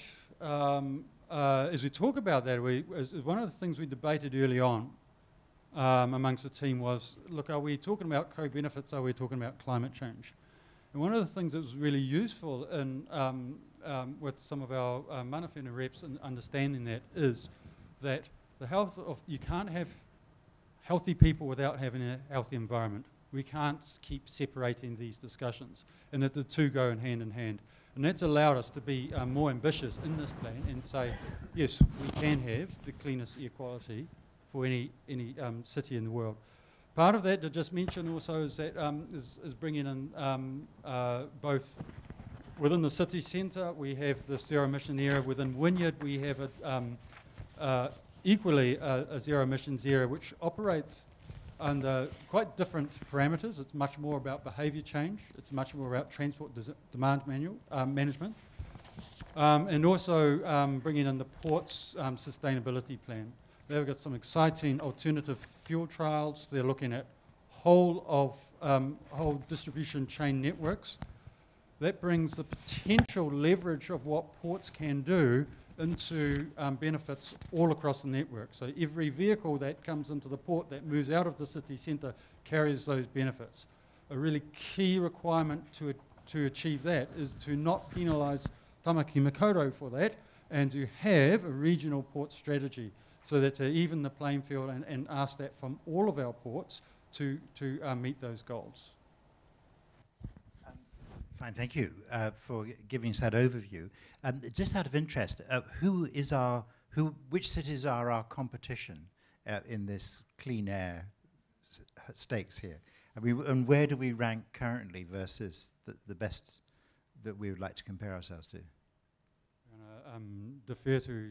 F: as we talk about that, one of the things we debated early on amongst the team was, look, are we talking about co-benefits, are we talking about climate change? And one of the things that was really useful in, with some of our manawhina reps in understanding that is that the health of, you can't have healthy people without having a healthy environment. We can't keep separating these discussions, and that the two go hand in hand. And that's allowed us to be more ambitious in this plan and say, yes, we can have the cleanest air quality for any city in the world. Part of that to just mention also is that is bringing in both within the city centre, we have the zero emission area. Within Wynyard, we have equally a zero emissions area which operates under quite different parameters. It's much more about behaviour change. It's much more about transport demand management. And also bringing in the port's sustainability plan. They've got some exciting alternative fuel trials. They're looking at whole distribution chain networks. That brings the potential leverage of what ports can do into benefits all across the network. So every vehicle that comes into the port that moves out of the city centre carries those benefits. A really key requirement to achieve that is to not penalise Tamaki Makaurau for that, and to have a regional port strategy so that to even the playing field and ask that from all of our ports to meet those goals.
A: Fine, thank you for giving us that overview. Just out of interest, which cities are our competition in this clean air stakes here? And where do we rank currently versus the best that we would like to compare ourselves to?
F: I'm going to defer to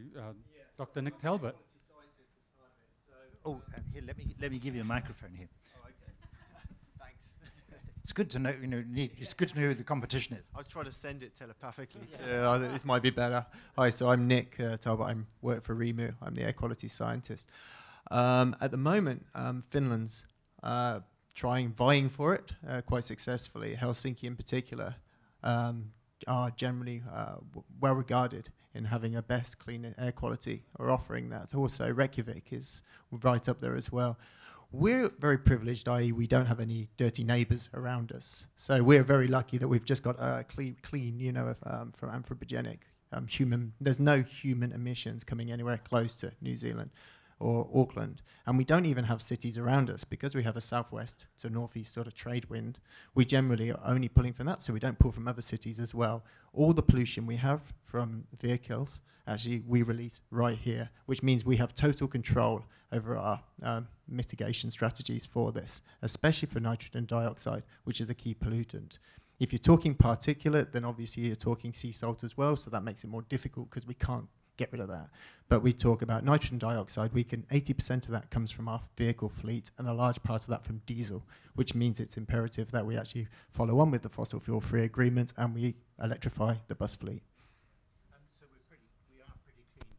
F: Dr. Nick Talbot.
A: Here, let me give you a microphone here.
G: Oh, okay. Thanks.
A: It's good to know. It's good to know who the competition is.
G: I was trying to send it telepathically. This might be better. Hi, so I'm Nick Talbot. I work for REMU. I'm the air quality scientist. At the moment, Finland's vying for it quite successfully. Helsinki, in particular, are generally well regarded in having a best clean air quality or offering that. Also, Reykjavik is right up there as well. We're very privileged, i.e. we don't have any dirty neighbours around us. So we're very lucky that we've just got clean, from anthropogenic human. There's no human emissions coming anywhere close to New Zealand or Auckland. And we don't even have cities around us because we have a southwest to northeast sort of trade wind. We generally are only pulling from that, so we don't pull from other cities as well. All the pollution we have from vehicles, actually we release right here, which means we have total control over our mitigation strategies for this, especially for nitrogen dioxide, which is a key pollutant. If you're talking particulate, then obviously you're talking sea salt as well, so that makes it more difficult because we can't get rid of that. But we talk about nitrogen dioxide, 80% of that comes from our vehicle fleet and a large part of that from diesel, which means it's imperative that we actually follow on with the fossil fuel free agreement and we electrify the bus fleet.
A: So we are pretty clean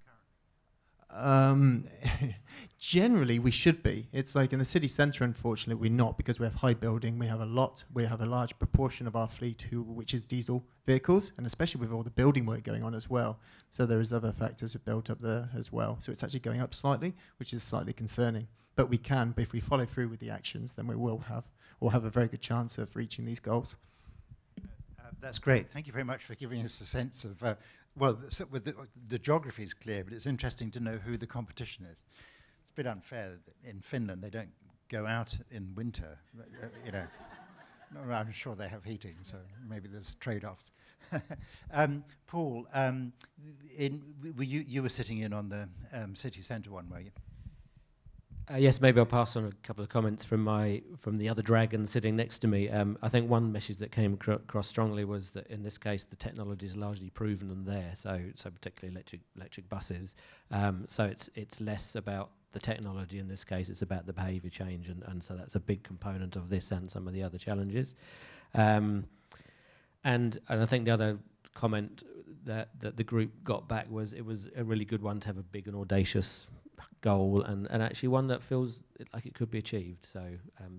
A: currently.
G: Generally, we should be. It's like in the city centre, unfortunately, we're not because we have high building. We have a large proportion of our fleet which is diesel vehicles, and especially with all the building work going on as well. So there is other factors built up there as well. So it's actually going up slightly, which is slightly concerning. But we can, but if we follow through with the actions, then we will have a very good chance of reaching these goals.
A: That's great. Thank you very much for giving us a sense of, the geography is clear, but it's interesting to know who the competition is. It's a bit unfair that in Finland they don't go out in winter, No, I'm sure they have heating, so maybe there's trade-offs. Paul, you were sitting in on the city centre one, were you?
B: Yes, maybe I'll pass on a couple of comments from the other dragon sitting next to me. I think one message that came across strongly was that in this case the technology is largely proven and there. So particularly electric buses. So it's less about the technology in this case. It's about the behaviour change, and so that's a big component of this and some of the other challenges. And I think the other comment that the group got back was it was a really good one to have a big and audacious goal and actually one that feels like it could be achieved. So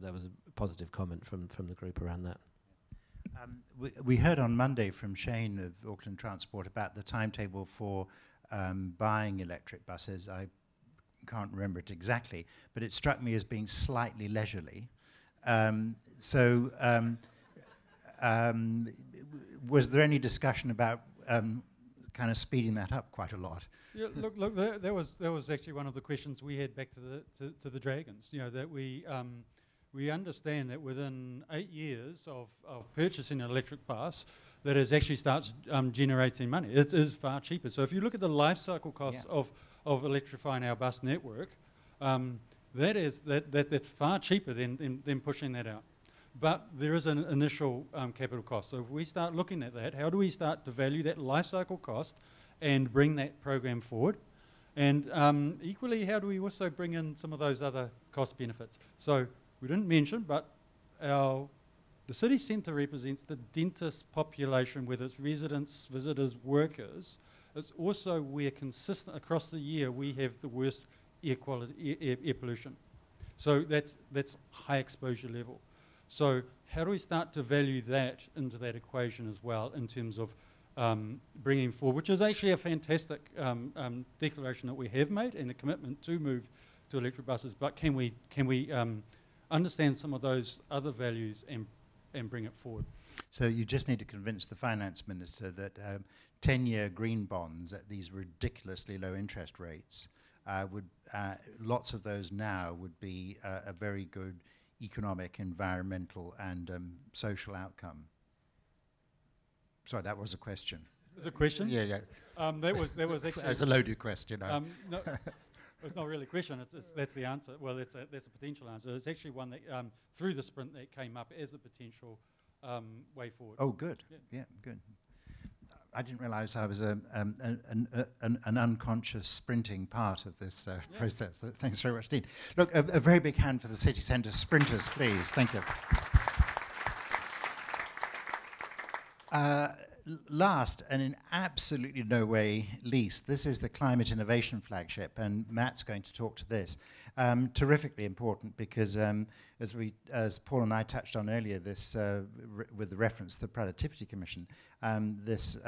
B: there was a positive comment from the group around that.
A: We heard on Monday from Shane of Auckland Transport about the timetable for buying electric buses. I can't remember it exactly, but it struck me as being slightly leisurely. Was there any discussion about kind of speeding that up quite a lot?
F: Yeah, look. That was actually one of the questions we had back to the Dragons. That we understand that within 8 years of purchasing an electric bus, that it actually starts generating money. It is far cheaper. So if you look at the life cycle costs of electrifying our bus network, that's far cheaper than pushing that out. But there is an initial capital cost. So if we start looking at that, how do we start to value that life cycle cost and bring that program forward? And equally, how do we also bring in some of those other cost benefits? So we didn't mention, but the city centre represents the dentist population, whether it's residents, visitors, workers. It's also where consistent across the year we have the worst air quality, air pollution. So that's high exposure level. So how do we start to value that into that equation as well in terms of bringing forward, which is actually a fantastic declaration that we have made and a commitment to move to electric buses, but can we understand some of those other values and bring it forward?
A: So you just need to convince the finance minister that 10-year green bonds at these ridiculously low interest rates lots of those now would be a very good economic, environmental and social outcome. Sorry, that was a question.
F: Is a question?
A: Yeah.
F: That was actually...
A: It's a loaded question.
F: No, it's not really a question. That's the answer. Well, that's a potential answer. It's actually one that, through the sprint, that came up as a potential way forward.
A: Oh, good. Yeah, good. I didn't realise I was an unconscious sprinting part of this process. Thanks very much, Dean. Look, a very big hand for the city centre sprinters, please. Thank you. Last, and in absolutely no way least, this is the Climate Innovation Flagship, and Matt's going to talk to this. Terrifically important because, as Paul and I touched on earlier, this with the reference to the Productivity Commission, this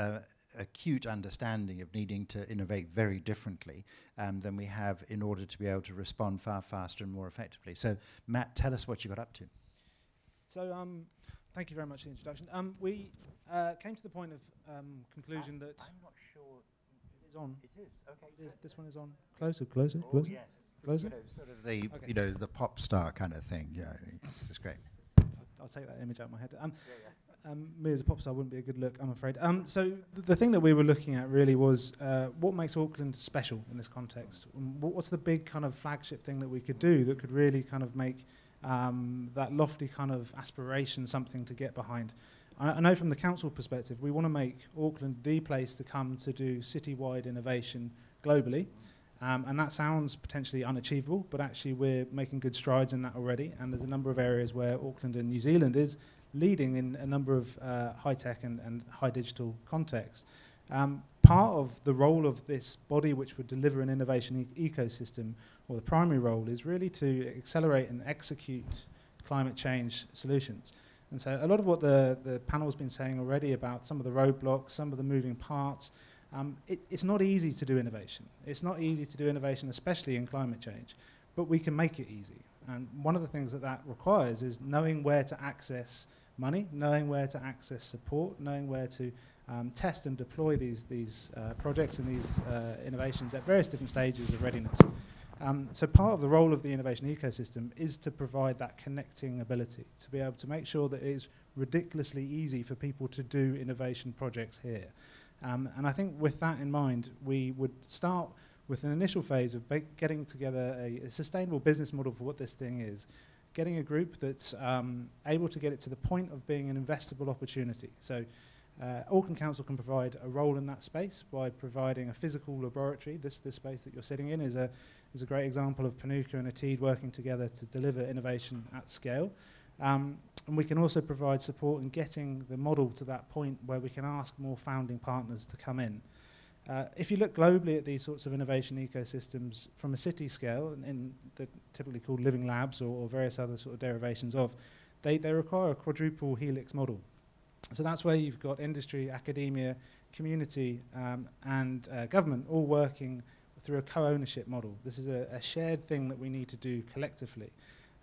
A: acute understanding of needing to innovate very differently than we have in order to be able to respond far faster and more effectively. So, Matt, tell us what you got up to.
H: So, thank you very much for the introduction. We came to the point of conclusion that... I'm not sure it is on. It is, okay. This one is on. Closer.
A: Oh, yes.
H: Closer?
A: You know, sort of the, the pop star kind of thing. Yeah, this is great.
H: I'll take that image out of my head. Me as a pop star wouldn't be a good look, I'm afraid. So the thing that we were looking at really was what makes Auckland special in this context? What's the big kind of flagship thing that we could do that could really kind of make that lofty kind of aspiration something to get behind? I know from the council perspective, we want to make Auckland the place to come to do citywide innovation globally. And that sounds potentially unachievable, but actually we're making good strides in that already. And there's a number of areas where Auckland and New Zealand is leading in a number of high-tech and high digital contexts. Part of the role of this body which would deliver an innovation ecosystem, or the primary role, is really to accelerate and execute climate change solutions. And so a lot of what the panel's been saying already about some of the roadblocks, some of the moving parts, it's not easy to do innovation. It's not easy to do innovation, especially in climate change, but we can make it easy. And one of the things that requires is knowing where to access money, knowing where to access support, knowing where to test and deploy these projects and these innovations at various different stages of readiness. So part of the role of the innovation ecosystem is to provide that connecting ability, to be able to make sure that it is ridiculously easy for people to do innovation projects here. And I think with that in mind, we would start with an initial phase of getting together a sustainable business model for what this thing is, getting a group that's able to get it to the point of being an investable opportunity. So Auckland Council can provide a role in that space by providing a physical laboratory. This space that you're sitting in is a great example of Panuka and Ateed working together to deliver innovation at scale. And we can also provide support in getting the model to that point where we can ask more founding partners to come in. If you look globally at these sorts of innovation ecosystems from a city scale, and they're typically called living labs or various other sort of derivations of, they require a quadruple helix model. So that's where you've got industry, academia, community, and government all working through a co-ownership model. This is a shared thing that we need to do collectively.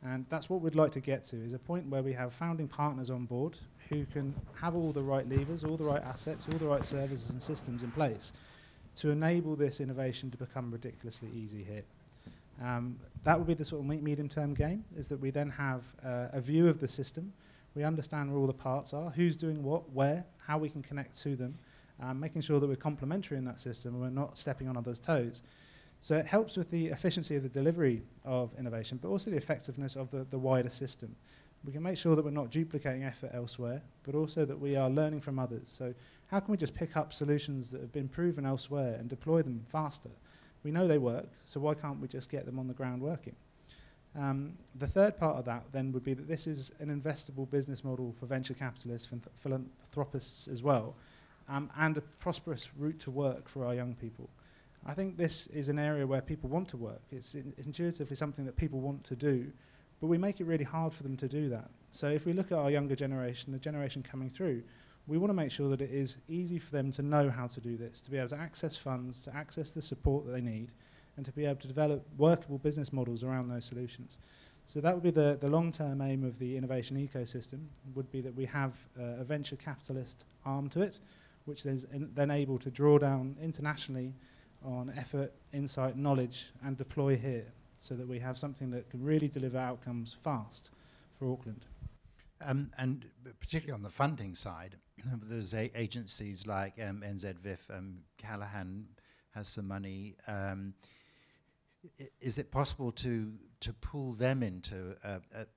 H: And that's what we'd like to get to, is a point where we have founding partners on board who can have all the right levers, all the right assets, all the right services and systems in place to enable this innovation to become ridiculously easy here. That would be the sort of medium-term game, is that we then have a view of the system. We understand where all the parts are, who's doing what, where, how we can connect to them, making sure that we're complementary in that system and we're not stepping on others' toes. So it helps with the efficiency of the delivery of innovation, but also the effectiveness of the wider system. We can make sure that we're not duplicating effort elsewhere, but also that we are learning from others. So how can we just pick up solutions that have been proven elsewhere and deploy them faster? We know they work, so why can't we just get them on the ground working? The third part of that then would be that this is an investable business model for venture capitalists, philanthropists as well, and a prosperous route to work for our young people. I think this is an area where people want to work. It's intuitively something that people want to do, but we make it really hard for them to do that. So if we look at our younger generation, the generation coming through, we want to make sure that it is easy for them to know how to do this, to be able to access funds, to access the support that they need, and to be able to develop workable business models around those solutions. So that would be the long-term aim of the innovation ecosystem, would be that we have a venture capitalist arm to it, which is then able to draw down internationally on effort, insight, knowledge, and deploy here, so that we have something that can really deliver outcomes fast for Auckland.
A: And particularly on the funding side, there's agencies like NZVIF, Callaghan has some money. Is it possible to pull them into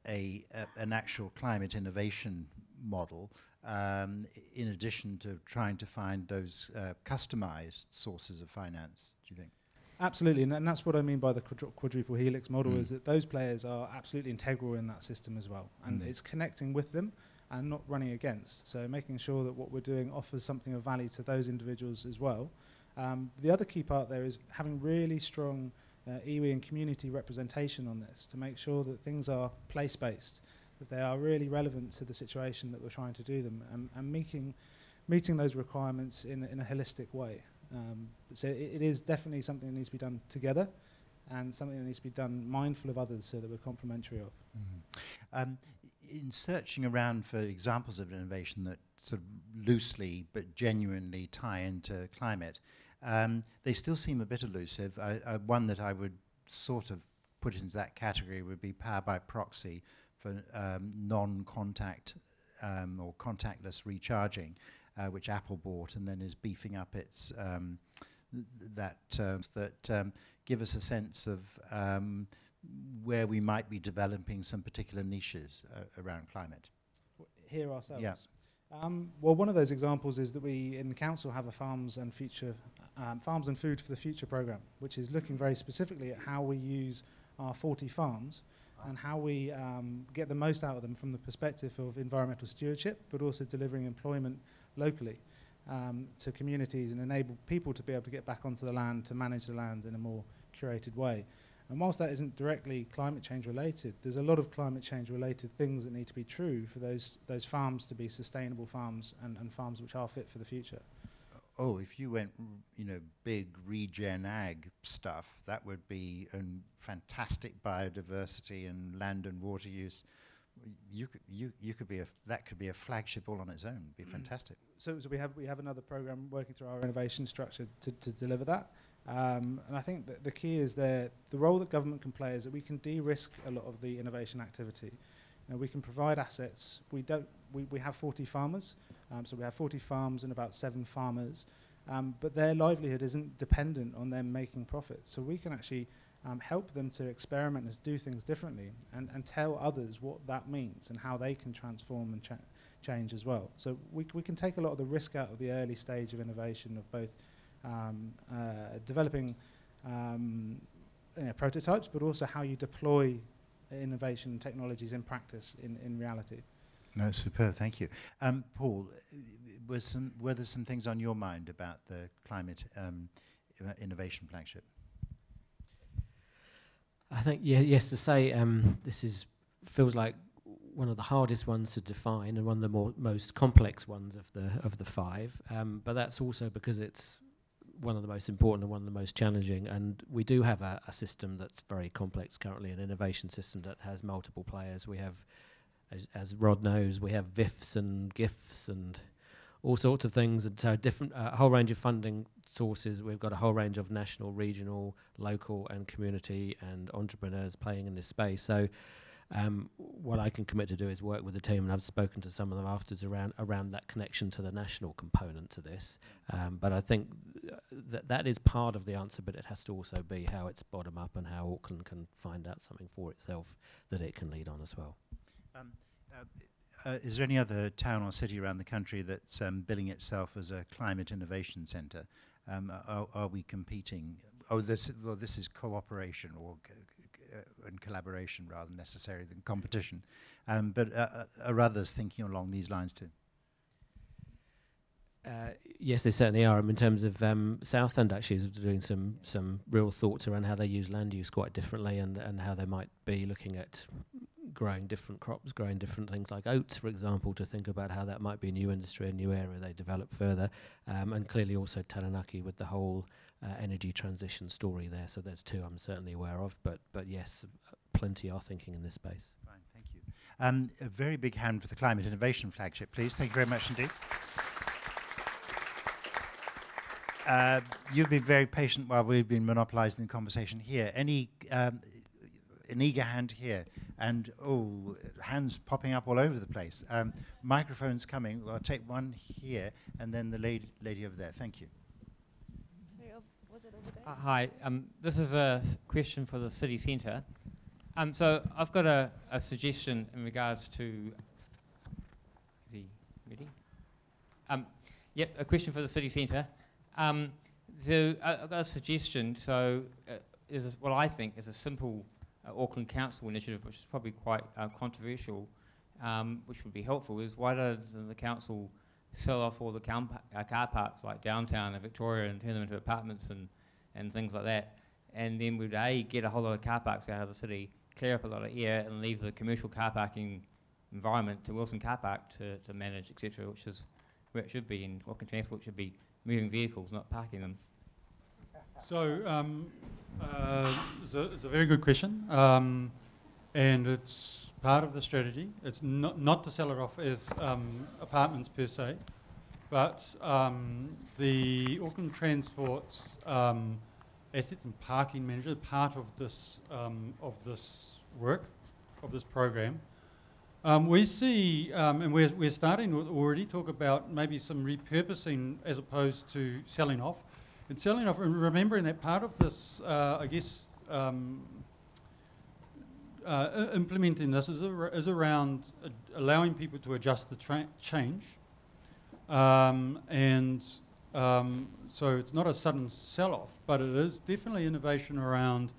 A: an actual climate innovation model, in addition to trying to find those customized sources of finance, do you think?
H: Absolutely, and that's what I mean by the quadruple helix model, is that those players are absolutely integral in that system as well, and it's connecting with them and not running against, so making sure that what we're doing offers something of value to those individuals as well. The other key part there is having really strong iwi and community representation on this to make sure that things are place-based, that they are really relevant to the situation that we're trying to do them, and meeting those requirements in a holistic way. So it is definitely something that needs to be done together, and something that needs to be done mindful of others so that we're complementary of.
A: In searching around for examples of innovation that sort of loosely but genuinely tie into climate, they still seem a bit elusive. One that I would sort of put into that category would be power by proxy for non-contact or contactless recharging, which Apple bought and then is beefing up its that give us a sense of where we might be developing some particular niches around climate.
H: Here ourselves?
A: Yeah.
H: Well, one of those examples is that we in the council have a Farms and Food for the Future programme, which is looking very specifically at how we use our 40 farms and how we get the most out of them from the perspective of environmental stewardship, but also delivering employment locally to communities and enable people to be able to get back onto the land, to manage the land in a more curated way. And whilst that isn't directly climate change related, there's a lot of climate change related things that need to be true for those farms to be sustainable farms and farms which are fit for the future.
A: Oh, if you went, big regen ag stuff, that would be a fantastic biodiversity and land and water use. That could be a flagship all on its own. It'd be fantastic.
H: So we have another program working through our innovation structure to deliver that. And I think that the key is the role that government can play is that we can de-risk a lot of the innovation activity. We can provide assets. We have 40 farmers, so we have 40 farms and about 7 farmers, but their livelihood isn't dependent on them making profits. So we can actually help them to experiment and to do things differently, and tell others what that means and how they can transform and change as well. So we can take a lot of the risk out of the early stage of innovation of both developing prototypes, but also how you deploy innovation technologies in practice in reality.
A: No, superb, thank you. Paul, were there some things on your mind about the climate innovation flagship?
B: I think, yes, to say this feels like one of the hardest ones to define and one of the most complex ones of the 5, but that's also because it's one of the most important and one of the most challenging, and we do have a system that's very complex currently, an innovation system that has multiple players. We have, as Rod knows, we have VIFs and GIFs and all sorts of things, and so different, a whole range of funding sources. We've got a whole range of national, regional, local and community and entrepreneurs playing in this space. So what I can commit to do is work with the team, and I've spoken to some of them afterwards around that connection to the national component to this. But I think that is part of the answer, but it has to also be how it's bottom up and how Auckland can find out something for itself that it can lead on as well.
A: Is there any other town or city around the country that's billing itself as a climate innovation centre? Are we competing? This is cooperation or and collaboration rather than necessarily than competition. But are others thinking along these lines too?
B: Yes, they certainly are. In terms of Southend, actually, is doing some real thoughts around how they use land use quite differently, and how they might be looking at growing different crops, growing different things like oats, for example, to think about how that might be a new industry, a new area they develop further. And clearly also Taranaki with the whole energy transition story there. So there's 2 I'm certainly aware of, but yes, plenty are thinking in this space.
A: Fine, thank you. A very big hand for the Climate Innovation Flagship, please. Thank you very much indeed. You've been very patient while we've been monopolising the conversation here. An eager hand here, and hands popping up all over the place. Microphones coming. I'll take one here, and then the lady over there. Thank you.
I: Was it over there? Hi, this is a question for the city centre. So I've got a suggestion in regards to Ready? Yep, a question for the city centre. So I've got a suggestion. So what I think is a simple Auckland Council initiative, which is probably quite controversial, which would be helpful, is why doesn't the council sell off all the car parks like downtown and Victoria and turn them into apartments and things like that? And then we'd get a whole lot of car parks out of the city, clear up a lot of air, and leave the commercial car parking environment to Wilson Car Park to manage, etc., which is where it should be. And Auckland Transport should be moving vehicles, not parking them.
F: So it's a very good question, and it's part of the strategy. It's not to sell it off as apartments per se, but the Auckland Transport's assets and parking manager, part of this work, of this program. We see, and we're starting to already talk about maybe some repurposing as opposed to selling off. And selling off, and remembering that part of this, implementing this is around allowing people to adjust the change. So it's not a sudden sell-off, but it is definitely innovation around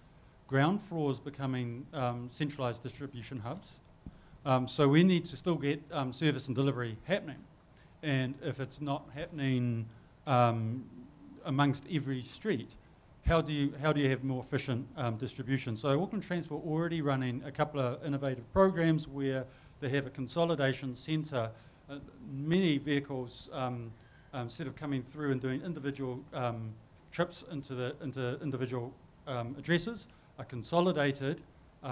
F: ground floors becoming centralised distribution hubs. So we need to still get service and delivery happening. And if it's not happening amongst every street, how do you have more efficient distribution? So Auckland Transport already running a couple of innovative programs where they have a consolidation centre, many vehicles instead of coming through and doing individual trips into individual addresses, are consolidated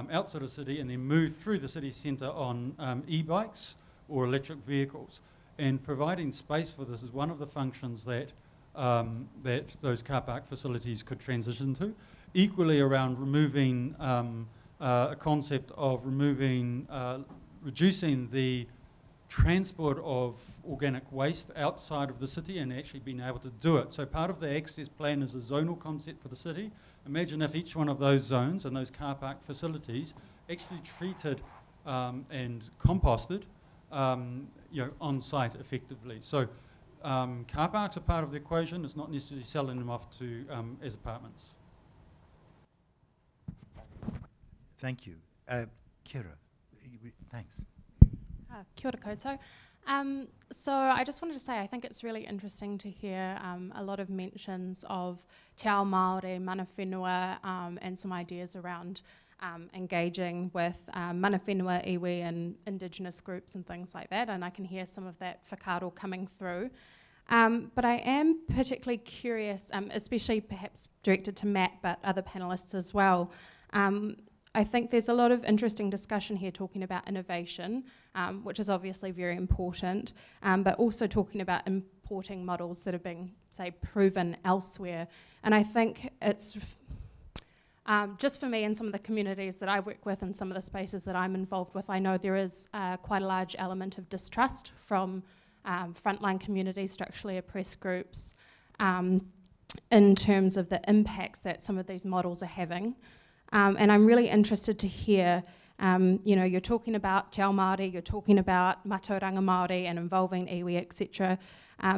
F: outside of the city and then moved through the city centre on e-bikes or electric vehicles. And providing space for this is one of the functions that those car park facilities could transition to. Equally around removing a concept of reducing the transport of organic waste outside of the city and actually being able to do it. So part of the access plan is a zonal concept for the city. Imagine if each one of those zones and those car park facilities actually treated and composted on site effectively. So car parks are part of the equation. It's not necessarily selling them off to as apartments.
A: Thank you. Kira, thanks.
J: Kia ora koutou. So I just wanted to say I think it's really interesting to hear a lot of mentions of te ao Māori, mana whenua, and some ideas around engaging with mana whenua, iwi and Indigenous groups and things like that, and I can hear some of that whakaaro coming through. But I am particularly curious, especially perhaps directed to Matt, but other panellists as well. I think there's a lot of interesting discussion here talking about innovation, which is obviously very important, but also talking about importing models that have been, say, proven elsewhere. And I think it's, just for me and some of the communities that I work with and some of the spaces that I'm involved with, I know there is quite a large element of distrust from frontline communities, structurally oppressed groups, in terms of the impacts that some of these models are having. And I'm really interested to hear, you're talking about te ao Māori, you're talking about Mātauranga Māori and involving iwi, etc.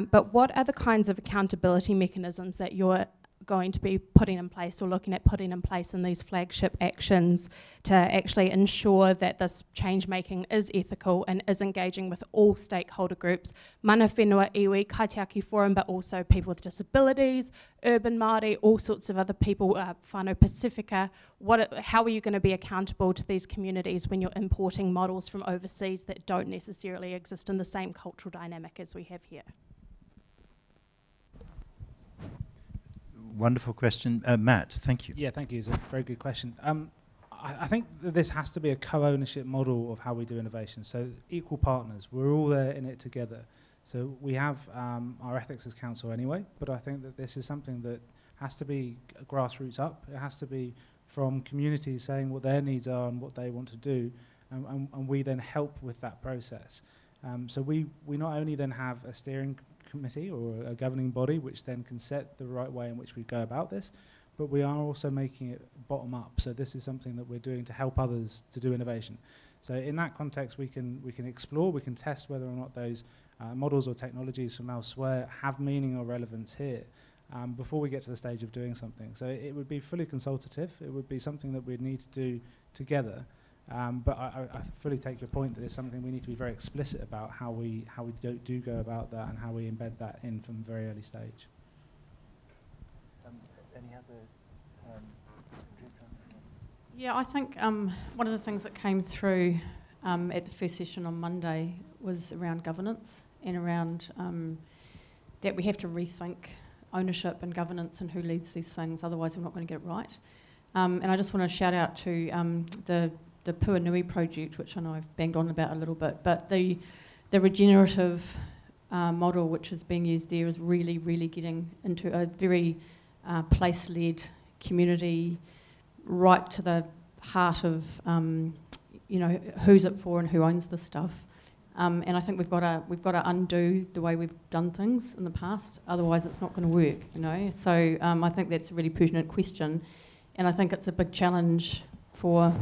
J: But what are the kinds of accountability mechanisms that you're going to be putting in place or looking at putting in place in these flagship actions to actually ensure that this change making is ethical and is engaging with all stakeholder groups, mana whenua, iwi, kaitiaki forum, but also people with disabilities, urban Māori, all sorts of other people, whānau Pacifica. How are you going to be accountable to these communities when you're importing models from overseas that don't necessarily exist in the same cultural dynamic as we have here?
A: Wonderful question. Matt, thank you.
H: Yeah, thank you. It's a very good question. I think that this has to be a co-ownership model of how we do innovation. So equal partners, we're all there in it together. So we have our ethics as council anyway, but I think that this is something that has to be grassroots up. It has to be from communities saying what their needs are and what they want to do, and we then help with that process. So we not only then have a steering committee or a governing body which then can set the right way in which we go about this, but we are also making it bottom up. So this is something that we're doing to help others to do innovation. So in that context, we can explore, we can test whether or not those models or technologies from elsewhere have meaning or relevance here before we get to the stage of doing something. So it would be fully consultative. It would be something that we'd need to do together. But I fully take your point that it's something we need to be very explicit about how we do go about that and how we embed that in from a very early stage.
A: Any other?
D: Yeah, I think one of the things that came through at the first session on Monday was around governance and around that we have to rethink ownership and governance and who leads these things, otherwise we're not going to get it right. And I just want to shout out to the Puanui project, which I know I've banged on about a little bit, but the regenerative model which is being used there is really, really getting into a very place-led community, right to the heart of who's it for and who owns this stuff. And I think we've got to undo the way we've done things in the past, otherwise it's not going to work, So I think that's a really pertinent question, and I think it's a big challenge for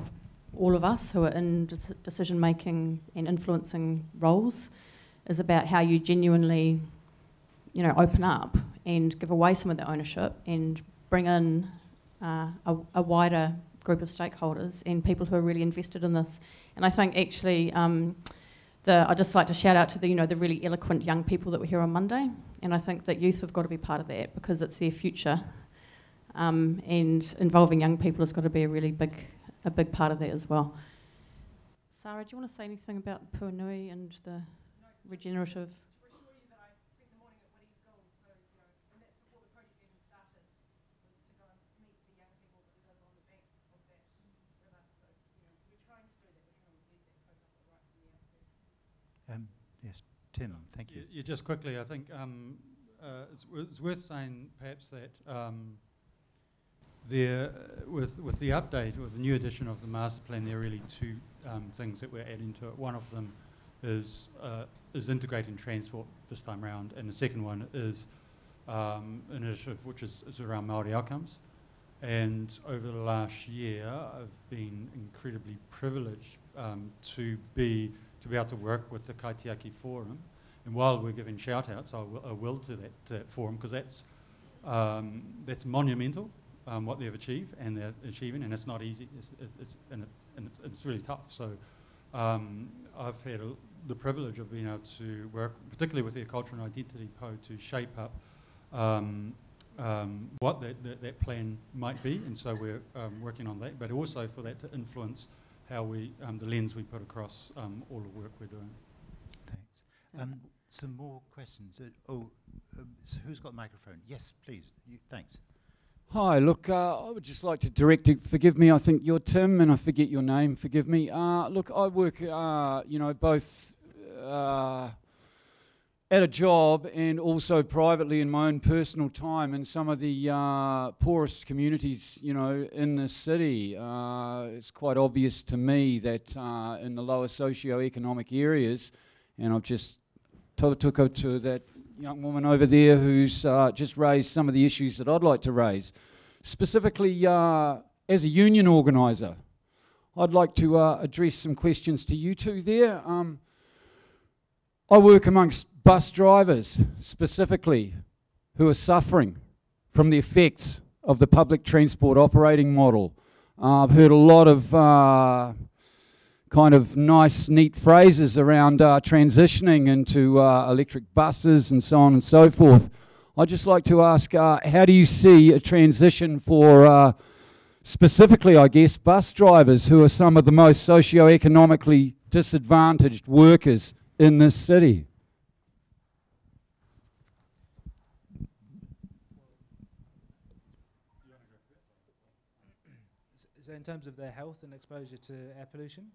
D: all of us who are in decision making and influencing roles, is about how you genuinely, open up and give away some of the ownership and bring in a wider group of stakeholders and people who are really invested in this. And I think actually, I'd just like to shout out to the really eloquent young people that were here on Monday, and I think that youth have got to be part of that because it's their future, and involving young people has got to be a really big part of that as well. Sarah, do you want to say anything about Puanui and the regenerative?
A: Yes, Tim, thank you.
F: Yeah, just quickly, I think it's worth saying perhaps that with the update, with the new edition of the master plan, there are really two things that we're adding to it. One of them is integrating transport this time around, and the second one is an initiative which is around Māori outcomes. And over the last year, I've been incredibly privileged to be able to work with the Kaitiaki Forum. And while we're giving shout-outs, I will to that forum, because that's monumental, what they've achieved and they're achieving, and it's not easy. It's really tough. So I've had the privilege of being able to work, particularly with the culture and identity po, to shape up what that plan might be, and so we're working on that, but also for that to influence how the lens we put across all the work we're doing.
A: Thanks. Some more questions. So who's got a microphone? Yes, please. Thanks.
K: Hi, look, I would just like to direct it. Forgive me, I think you're Tim, and I forget your name. Forgive me. Look, I work, both at a job and also privately in my own personal time in some of the poorest communities, in the city. It's quite obvious to me that in the lower socio-economic areas, and I've just took her to that young woman over there who's just raised some of the issues that I'd like to raise. Specifically, as a union organiser, I'd like to address some questions to you two there. I work amongst bus drivers, specifically, who are suffering from the effects of the public transport operating model. I've heard a lot of kind of nice, neat phrases around transitioning into electric buses and so on and so forth. I'd just like to ask, how do you see a transition for, specifically, I guess, bus drivers who are some of the most socio-economically disadvantaged workers in this city?
H: So in terms of their health and exposure to air pollution?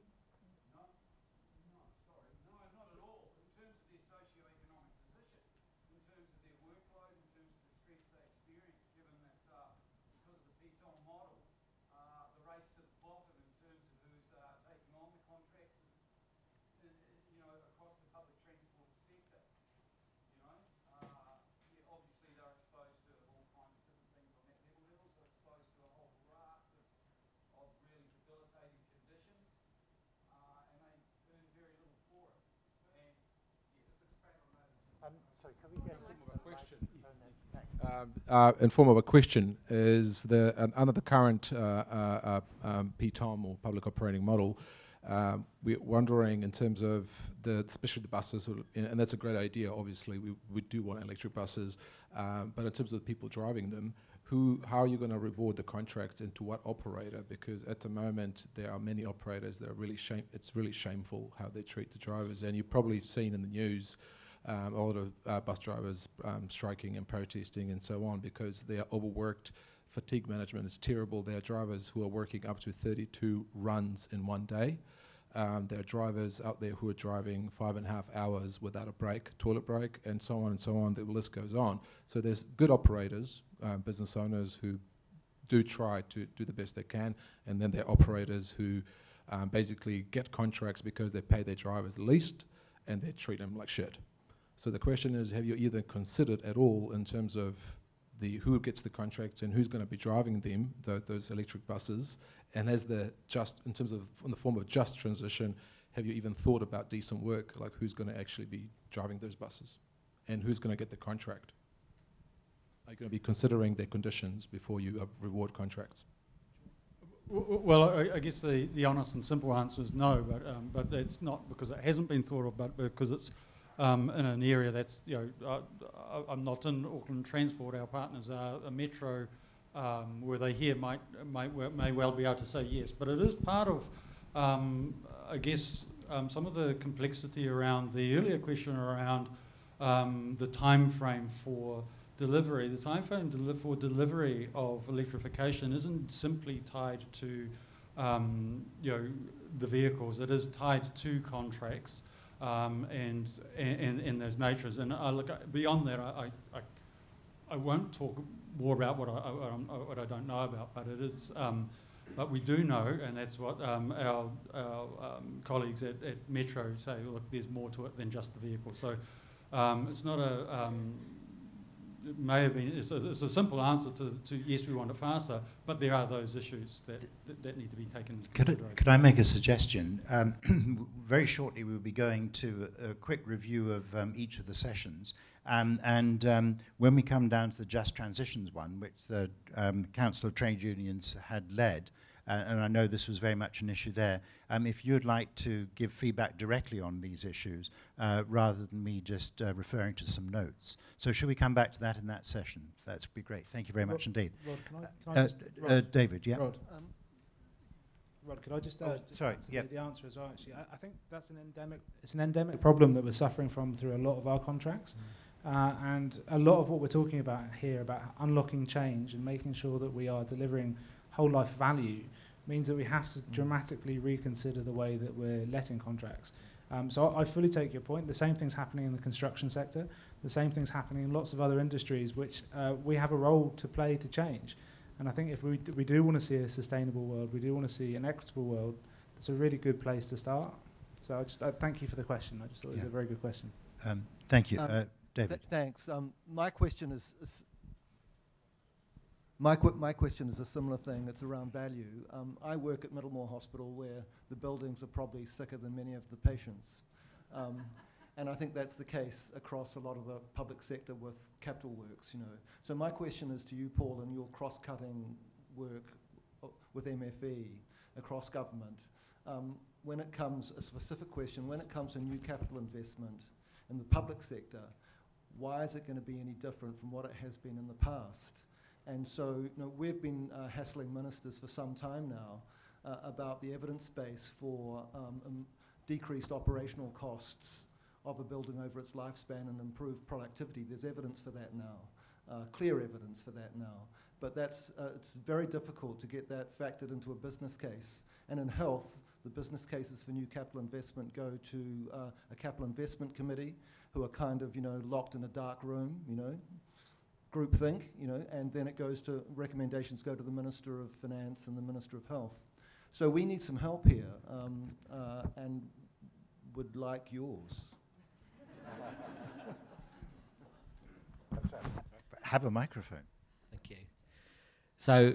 L: in form of a question, is under the current PTOM or public operating model, we're wondering in terms of especially the buses, and that's a great idea, obviously, we do want electric buses, but in terms of the people driving them, how are you going to reward the contracts and to what operator? Because at the moment there are many operators that are it's really shameful how they treat the drivers, and you've probably seen in the news a lot of bus drivers striking and protesting and so on because they are overworked. Fatigue management is terrible. There are drivers who are working up to 32 runs in one day. There are drivers out there who are driving 5.5 hours without a break, toilet break, and so on and so on. The list goes on. So there's good operators, business owners who do try to do the best they can, and then there are operators who basically get contracts because they pay their drivers the least and they treat them like shit. So the question is, have you either considered at all in terms of who gets the contracts and who's going to be driving them, those electric buses, and in the form of just transition, have you even thought about decent work, like who's going to actually be driving those buses and who's going to get the contract? Are you going to be considering their conditions before you reward contracts?
F: Well, I guess the honest and simple answer is no, but that's not because it hasn't been thought of, but because it's in an area that's, I'm not in Auckland Transport, our partners are a metro, where they here may well be able to say yes, but it is part of, I guess, some of the complexity around the earlier question around the time frame for delivery. The time frame for delivery of electrification isn't simply tied to the vehicles. It is tied to contracts and those natures. And beyond that, I won't talk more about what I don't know about, but it is. But we do know, and that's what our colleagues at Metro say. Look, there's more to it than just the vehicle. So it's not a. It may have been. It's a simple answer to yes, we want it faster, but there are those issues that need to be taken into consideration.
A: Could I make a suggestion? Very shortly, we'll be going to a quick review of each of the sessions, and when we come down to the Just Transitions one, which the Council of Trade Unions had led. And I know this was very much an issue there. If you'd like to give feedback directly on these issues, rather than me just referring to some notes. So should we come back to that in that session? That would be great. Thank you very much indeed.
H: Rod, can I just, Rod,
A: David, yeah?
H: Rod, could I just
A: sorry, yeah.
H: The answer as well, actually. I think that's it's an endemic problem that we're suffering from through a lot of our contracts. And a lot of what we're talking about here, about unlocking change and making sure that we are delivering whole life value, means that we have to dramatically reconsider the way that we're letting contracts. So I fully take your point. The same thing's happening in the construction sector. The same thing's happening in lots of other industries, which we have a role to play to change. And I think if we do want to see a sustainable world, we do want to see an equitable world, it's a really good place to start. So I thank you for the question. I just thought it was a very good question.
A: Thank you. David.
M: Thanks. My question is my question is a similar thing. It's around value. I work at Middlemore Hospital, where the buildings are probably sicker than many of the patients. And I think that's the case across a lot of the public sector with capital works, So my question is to you, Paul, in your cross-cutting work with MFE across government. When it comes, a specific question, when it comes to new capital investment in the public sector, why is it going to be any different from what it has been in the past? And so, we've been hassling ministers for some time now about the evidence base for decreased operational costs of a building over its lifespan and improved productivity. There's evidence for that now, clear evidence for that now. But it's very difficult to get that factored into a business case. And in health, the business cases for new capital investment go to a capital investment committee, who are kind of, locked in a dark room, groupthink, and then it goes to, recommendations go to the Minister of Finance and the Minister of Health. So we need some help here, and would like yours.
A: Have a microphone.
B: Thank you. So,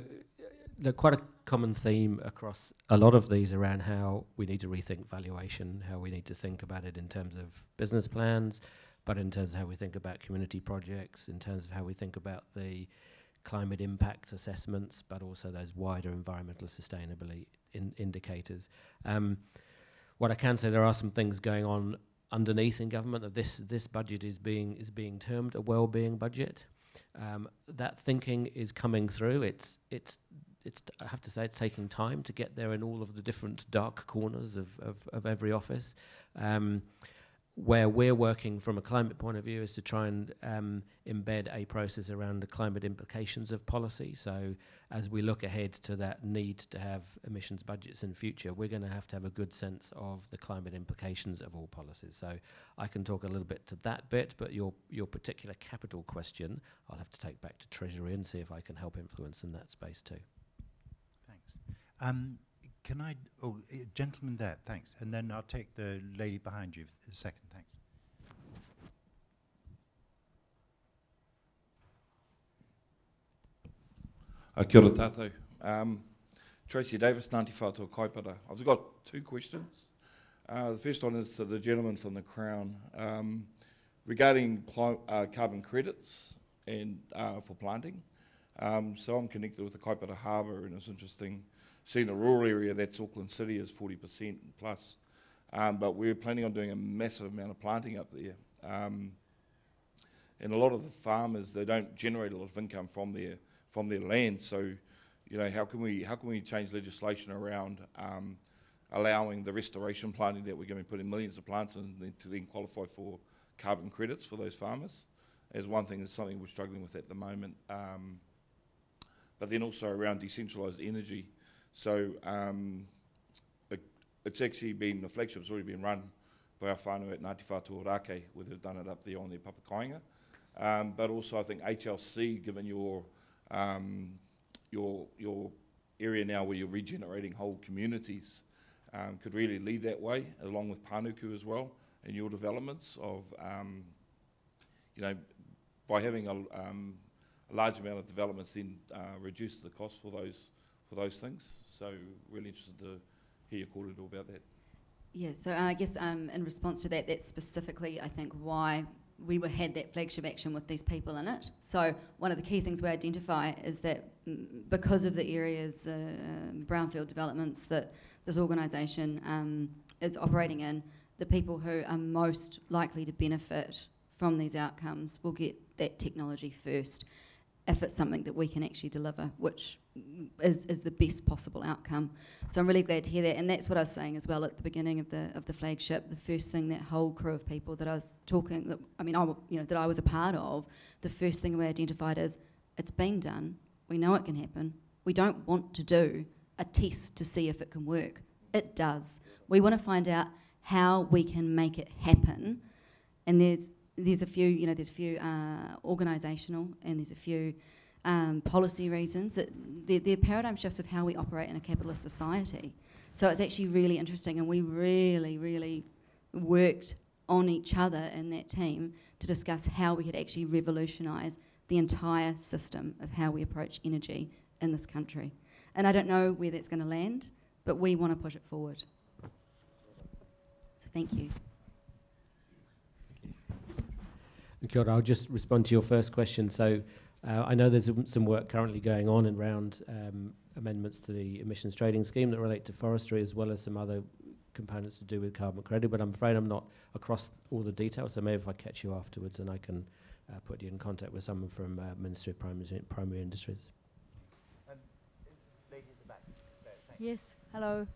B: quite a common theme across a lot of these around how we need to rethink valuation, how we need to think about it in terms of business plans, but in terms of how we think about community projects, in terms of how we think about the climate impact assessments, but also those wider environmental sustainability indicators. What I can say, there are some things going on underneath in government. That this budget is being termed a well-being budget. That thinking is coming through. It's I have to say, it's taking time to get there in all of the different dark corners of every office. Where we're working from a climate point of view is to try and embed a process around the climate implications of policy. So as we look ahead to that need to have emissions budgets in the future, we're going to have a good sense of the climate implications of all policies. So I can talk a little bit to that bit, but your particular capital question, I'll have to take back to Treasury and see if I can help influence in that space too.
A: Thanks. Can I, gentleman there, thanks. And then I'll take the lady behind you for a second, thanks.
N: Kia ora tātou. Tracy Davis, Ngāti Whātua Kaipara. I've got two questions. The first one is to the gentleman from the Crown. Regarding carbon credits and for planting. So I'm connected with the Kaipara Harbour, and it's interesting seeing a rural area that's Auckland City is 40% plus. But we're planning on doing a massive amount of planting up there. And a lot of the farmers, they don't generate a lot of income from their land. So, you know, how can we change legislation around allowing the restoration planting that we're going to be putting millions of plants in to then qualify for carbon credits for those farmers? As one thing, is something we're struggling with at the moment. But then also around decentralized energy. So it's actually been, the flagship's already been run by our whānau at Ngāti Whātua Rākei, where they've done it up there on their papakainga. But also I think HLC, given your area now where you're regenerating whole communities, could really lead that way, along with Panuku as well, in your developments of, you know, by having a large amount of developments then reduces the cost for those things. So really interested to hear your kōrero about that.
E: Yeah, so I guess in response to that, that's specifically, I think, why we had that flagship action with these people in it. So one of the key things we identify is that because of the areas, brownfield developments that this organisation is operating in, the people who are most likely to benefit from these outcomes will get that technology first, if it's something that we can actually deliver, which is the best possible outcome. So I'm really glad to hear that, and that's what I was saying as well at the beginning of the flagship. The first thing, that whole crew of people that I was talking, that I was a part of, the first thing we identified is it's been done. We know it can happen. We don't want to do a test to see if it can work. It does. We want to find out how we can make it happen, and there's a few, there's a few organisational and there's a few policy reasons that they're paradigm shifts of how we operate in a capitalist society. So it's actually really interesting, and we really, really worked on each other in that team to discuss how we could actually revolutionise the entire system of how we approach energy in this country. And I don't know where that's going to land, but we want to push it forward. So thank you.
B: Kia ora, I'll just respond to your first question. So I know there's some work currently going on around amendments to the emissions trading scheme that relate to forestry, as well as some other components to do with carbon credit, but I'm afraid I'm not across all the details, so maybe if I catch you afterwards and I can put you in contact with someone from Ministry of Primary Industries.
O: Lady at the back. Yes, hello.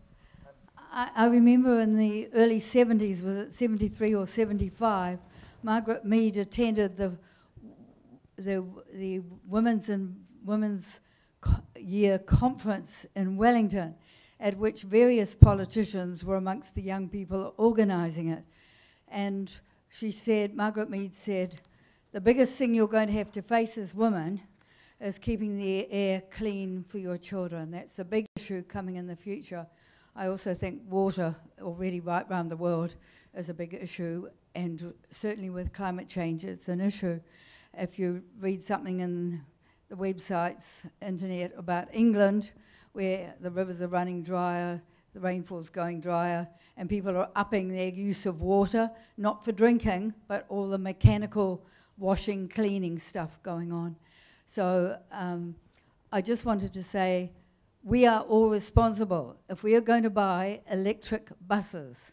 O: I remember in the early 70s, was it 73 or 75, Margaret Mead attended the Women's Year Conference in Wellington, at which various politicians were amongst the young people organising it. And she said, Margaret Mead said, the biggest thing you're going to have to face as women is keeping the air clean for your children. That's the big issue coming in the future. I also think water, already right around the world, is a big issue, and certainly with climate change, it's an issue. If you read something in the websites, internet, about England, where the rivers are running drier, the rainfall's going drier, and people are upping their use of water, not for drinking, but all the mechanical washing, cleaning stuff going on. So I just wanted to say, we are all responsible. If we are going to buy electric buses,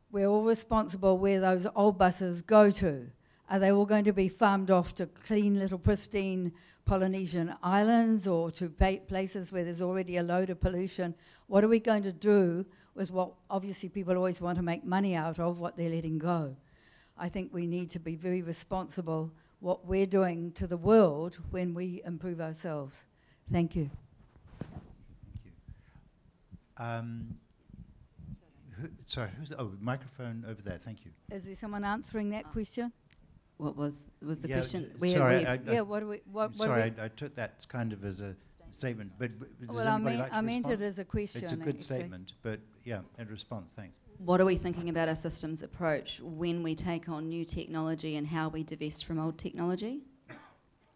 O: we're all responsible where those old buses go to. Are they all going to be farmed off to clean little pristine Polynesian islands or to places where there's already a load of pollution? What are we going to do with what obviously people always want to make money out of, what they're letting go? I think we need to be very responsible what we're doing to the world when we improve ourselves. Thank you.
A: Thank you. Sorry, who's the, microphone over there, thank you.
O: Is there someone answering that question?
E: What was the
A: Yeah,
E: question?
A: sorry,
O: What do we...
A: sorry, I took that kind of as a statement, but does
O: Well,
A: anybody like to
O: I meant
A: respond?
O: it as a question.
A: It's a good
O: actually.
A: statement, but yeah, in response, thanks.
E: What are we thinking about our systems approach when we take on new technology and how we divest from old technology?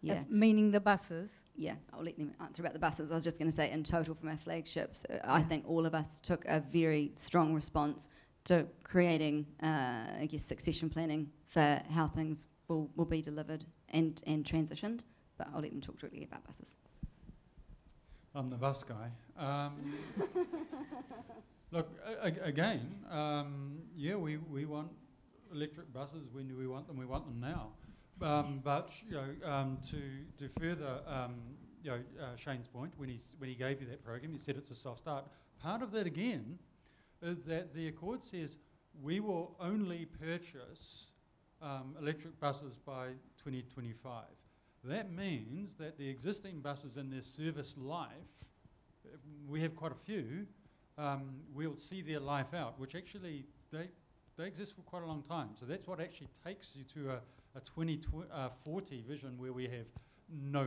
E: Yeah.
O: Meaning the buses?
E: Yeah, I'll let them answer about the buses. I was just going to say in total from our flagships, I think all of us took a very strong response to creating, I guess, succession planning for how things will be delivered and transitioned. But I'll let them talk directly about buses.
F: I'm the bus guy. Look, again, yeah, we want electric buses. When do we want them? We want them now. But you know, to further, you know, Shane's point, when he gave you that program, he said it's a soft start. Part of that again is that the Accord says we will only purchase electric buses by 2025. That means that the existing buses in their service life, we have quite a few, we'll see their life out, which actually they exist for quite a long time. So that's what actually takes you to a 2040 vision where we have no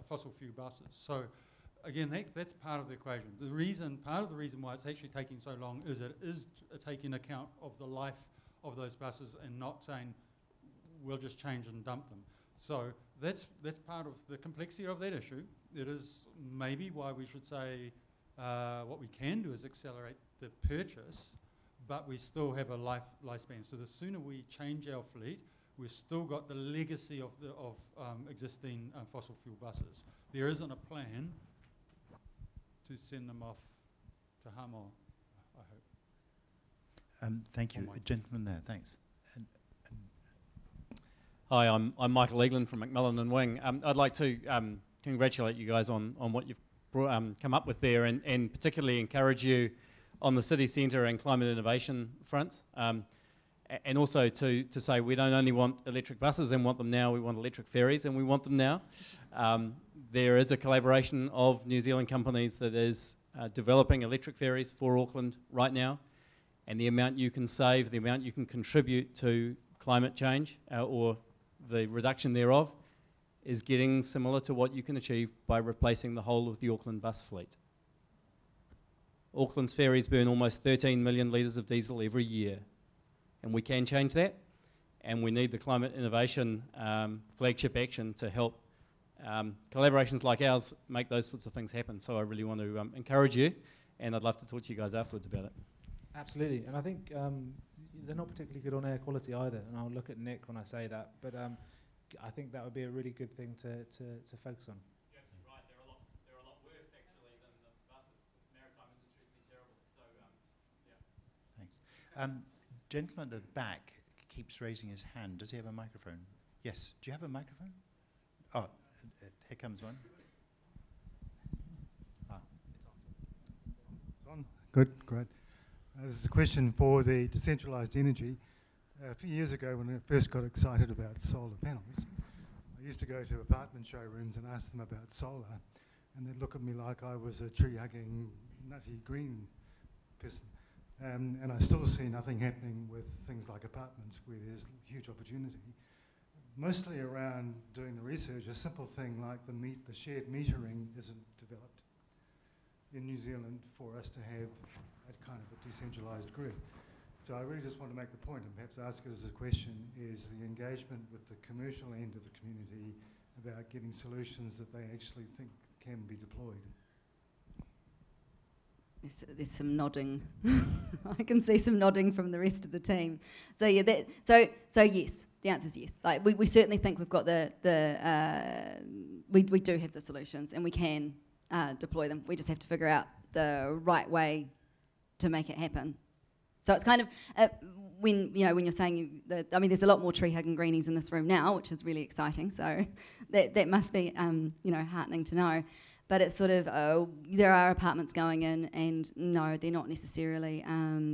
F: fossil fuel buses. So again, that's part of the equation. Part of the reason why it's actually taking so long is it is taking account of the life of those buses and not saying we'll just change and dump them. So that's part of the complexity of that issue. It is maybe why we should say what we can do is accelerate the purchase, but we still have a lifespan. So the sooner we change our fleet, we've still got the legacy of existing fossil fuel buses. There isn't a plan to send them off to Hamo, I hope.
A: Thank you. A gentleman there, thanks.
P: Hi, I'm Michael Eagland from Macmillan and Wing. I'd like to congratulate you guys on what you've come up with there, and particularly encourage you on the city centre and climate innovation fronts. And also to say we don't only want electric buses and want them now, we want electric ferries and we want them now. There is a collaboration of New Zealand companies that is developing electric ferries for Auckland right now, and the amount you can save, the amount you can contribute to climate change or the reduction thereof is getting similar to what you can achieve by replacing the whole of the Auckland bus fleet. Auckland's ferries burn almost 13 million litres of diesel every year, and we can change that, and we need the climate innovation flagship action to help collaborations like ours make those sorts of things happen. So I really want to encourage you, and I'd love to talk to you guys afterwards about it.
H: Absolutely, and I think they're not particularly good on air quality either, and I'll look at Nick when I say that, but I think that would be a really good thing to focus on.
P: You're absolutely right, they're a lot worse actually than the buses. The maritime industry has been terrible, so yeah.
A: Thanks. Gentleman at the back keeps raising his hand. Does he have a microphone? Yes, do you have a microphone? Oh, here comes one.
Q: It's on. Good, great. This is a question for the Decentralized Energy. A few years ago when I first got excited about solar panels, I used to go to apartment showrooms and ask them about solar, and they'd look at me like I was a tree-hugging, nutty green person. And I still see nothing happening with things like apartments where there's huge opportunity. Mostly around doing the research, a simple thing like the shared metering isn't developed in New Zealand for us to have a kind of a decentralized grid. So I really just want to make the point, and perhaps ask it as a question, is the engagement with the commercial end of the community about getting solutions that they actually think can be deployed.
E: there's some nodding. I can see some nodding from the rest of the team. So yeah, so yes, the answer is yes. Like we certainly think we've got we do have the solutions and we can deploy them. We just have to figure out the right way to make it happen. So it's kind of when you're saying there's a lot more tree hugging greenies in this room now, which is really exciting. So that must be heartening to know. But it's sort of, there are apartments going in, and no, they're not necessarily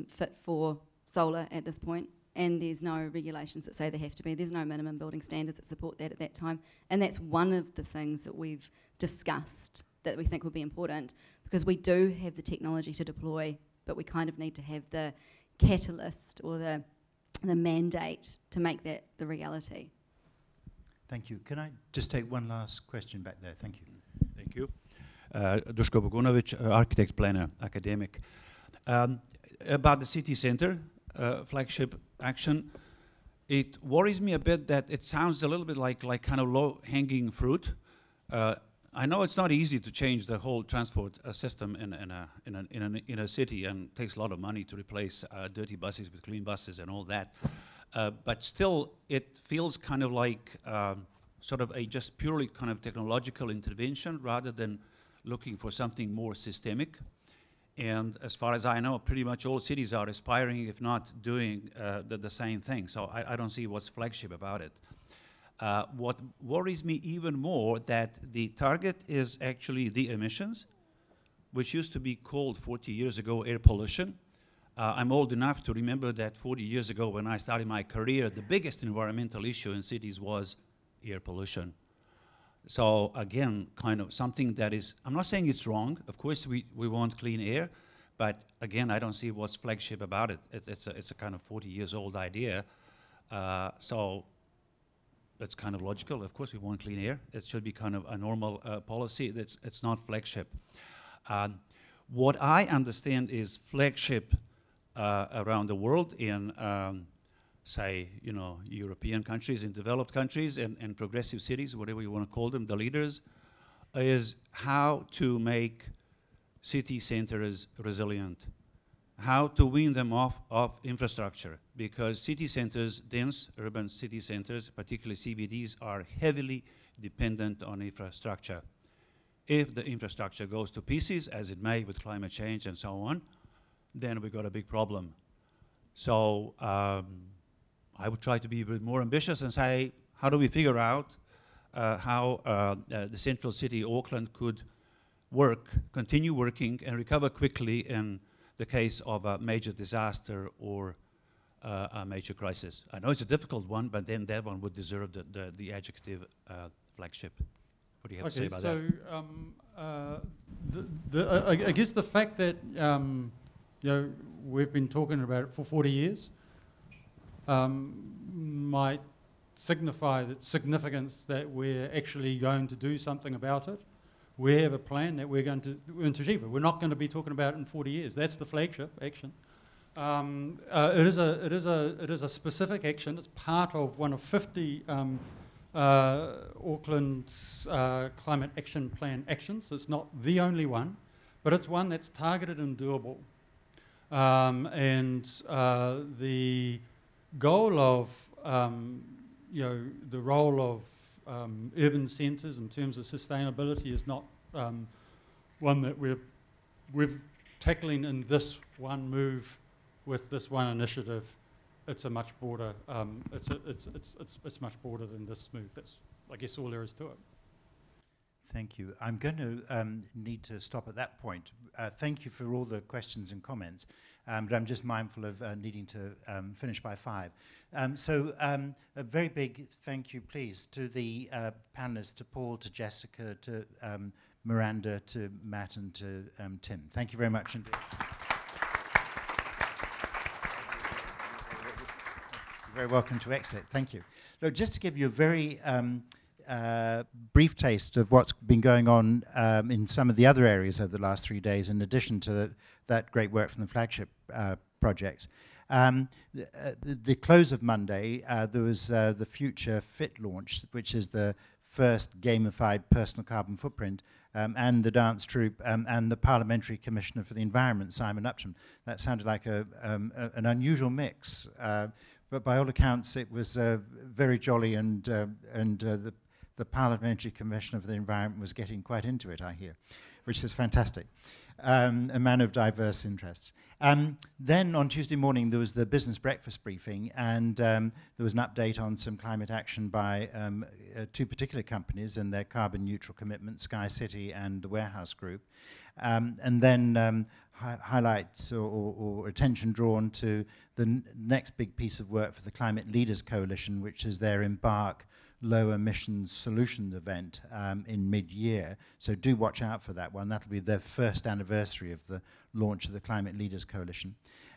E: fit for solar at this point, and there's no regulations that say they have to be. There's no minimum building standards that support that at that time, and that's one of the things that we've discussed that we think will be important, because we do have the technology to deploy, but we kind of need to have the catalyst or the mandate to make that the reality.
A: Thank you. Can I just take one last question back there? Thank you.
R: Thank you. Duško Bogunović, architect, planner, academic. About the city center flagship action, it worries me a bit that it sounds a little bit like kind of low-hanging fruit. I know it's not easy to change the whole transport system in a city, and takes a lot of money to replace dirty buses with clean buses and all that. But still, it feels kind of like sort of a just purely kind of technological intervention rather than looking for something more systemic. And as far as I know, pretty much all cities are aspiring, if not doing the same thing. So I don't see what's flagship about it. What worries me even more, that the target is actually the emissions, which used to be called 40 years ago air pollution. I'm old enough to remember that 40 years ago when I started my career, the biggest environmental issue in cities was air pollution. So again, kind of something that is, I'm not saying it's wrong. Of course, we want clean air, but again, I don't see what's flagship about it. It's a kind of 40 years old idea. So it's kind of logical. Of course, we want clean air. It should be kind of a normal policy. It's not flagship. What I understand is flagship around the world in say, European countries, in developed countries, and progressive cities, whatever you want to call them, the leaders, is how to make city centers resilient, how to wean them off of infrastructure, because city centers, dense urban city centers, particularly CBDs, are heavily dependent on infrastructure. If the infrastructure goes to pieces, as it may with climate change and so on, then we've got a big problem. So I would try to be a bit more ambitious and say, how do we figure out how the central city, Auckland, could continue working and recover quickly in the case of a major disaster or a major crisis. I know it's a difficult one, but then that one would deserve the adjective flagship. What do you have to say about that?
F: I guess the fact that we've been talking about it for 40 years might signify the significance that we're actually going to do something about it. We have a plan that we're going to achieve it. We're not going to be talking about it in 40 years. That's the flagship action. It is a specific action. It's part of one of 50 Auckland's climate action plan actions. It's not the only one, but it's one that's targeted and doable. The goal of the role of urban centres in terms of sustainability is not one that we're tackling in this one move with this one initiative. It's a much broader. It's much broader than this move. That's, I guess, all there is to it.
A: Thank you. I'm going to need to stop at that point. Thank you for all the questions and comments, but I'm just mindful of needing to finish by 5. So a very big thank you, please, to the panelists, to Paul, to Jessica, to Miranda, to Matt, and to Tim. Thank you very much indeed. You're very welcome to exit. Thank you. Look, just to give you a very brief taste of what's been going on in some of the other areas over the last 3 days, in addition to that great work from the flagship projects. The close of Monday, there was the Future Fit launch, which is the first gamified personal carbon footprint, and the dance troupe, and the Parliamentary Commissioner for the Environment, Simon Upton. That sounded like an unusual mix, but by all accounts it was very jolly, and the Parliamentary Commissioner for the Environment was getting quite into it, I hear, which is fantastic. A man of diverse interests. Then on Tuesday morning there was the business breakfast briefing, and there was an update on some climate action by two particular companies and their carbon neutral commitments, Sky City and the Warehouse Group. And then highlights or attention drawn to the next big piece of work for the Climate Leaders Coalition, which is their Embark Low Emissions Solutions event in mid-year. So do watch out for that one. That'll be their first anniversary of the launch of the Climate Leaders Coalition.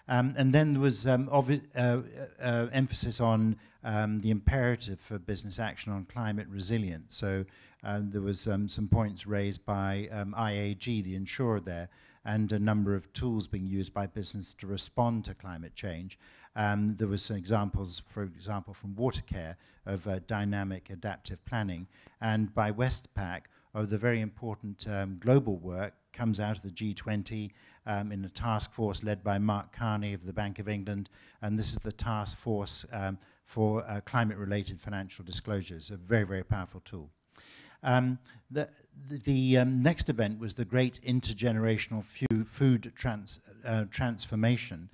A: And then there was emphasis on the imperative for business action on climate resilience. So there was some points raised by IAG, the insurer there, and a number of tools being used by business to respond to climate change. There was some examples, for example, from Watercare of dynamic adaptive planning, and by Westpac of the very important global work comes out of the G20 in a task force led by Mark Carney of the Bank of England, and this is the task force for climate-related financial disclosures, a very, very powerful tool. The next event was the Great Intergenerational Food Transformation.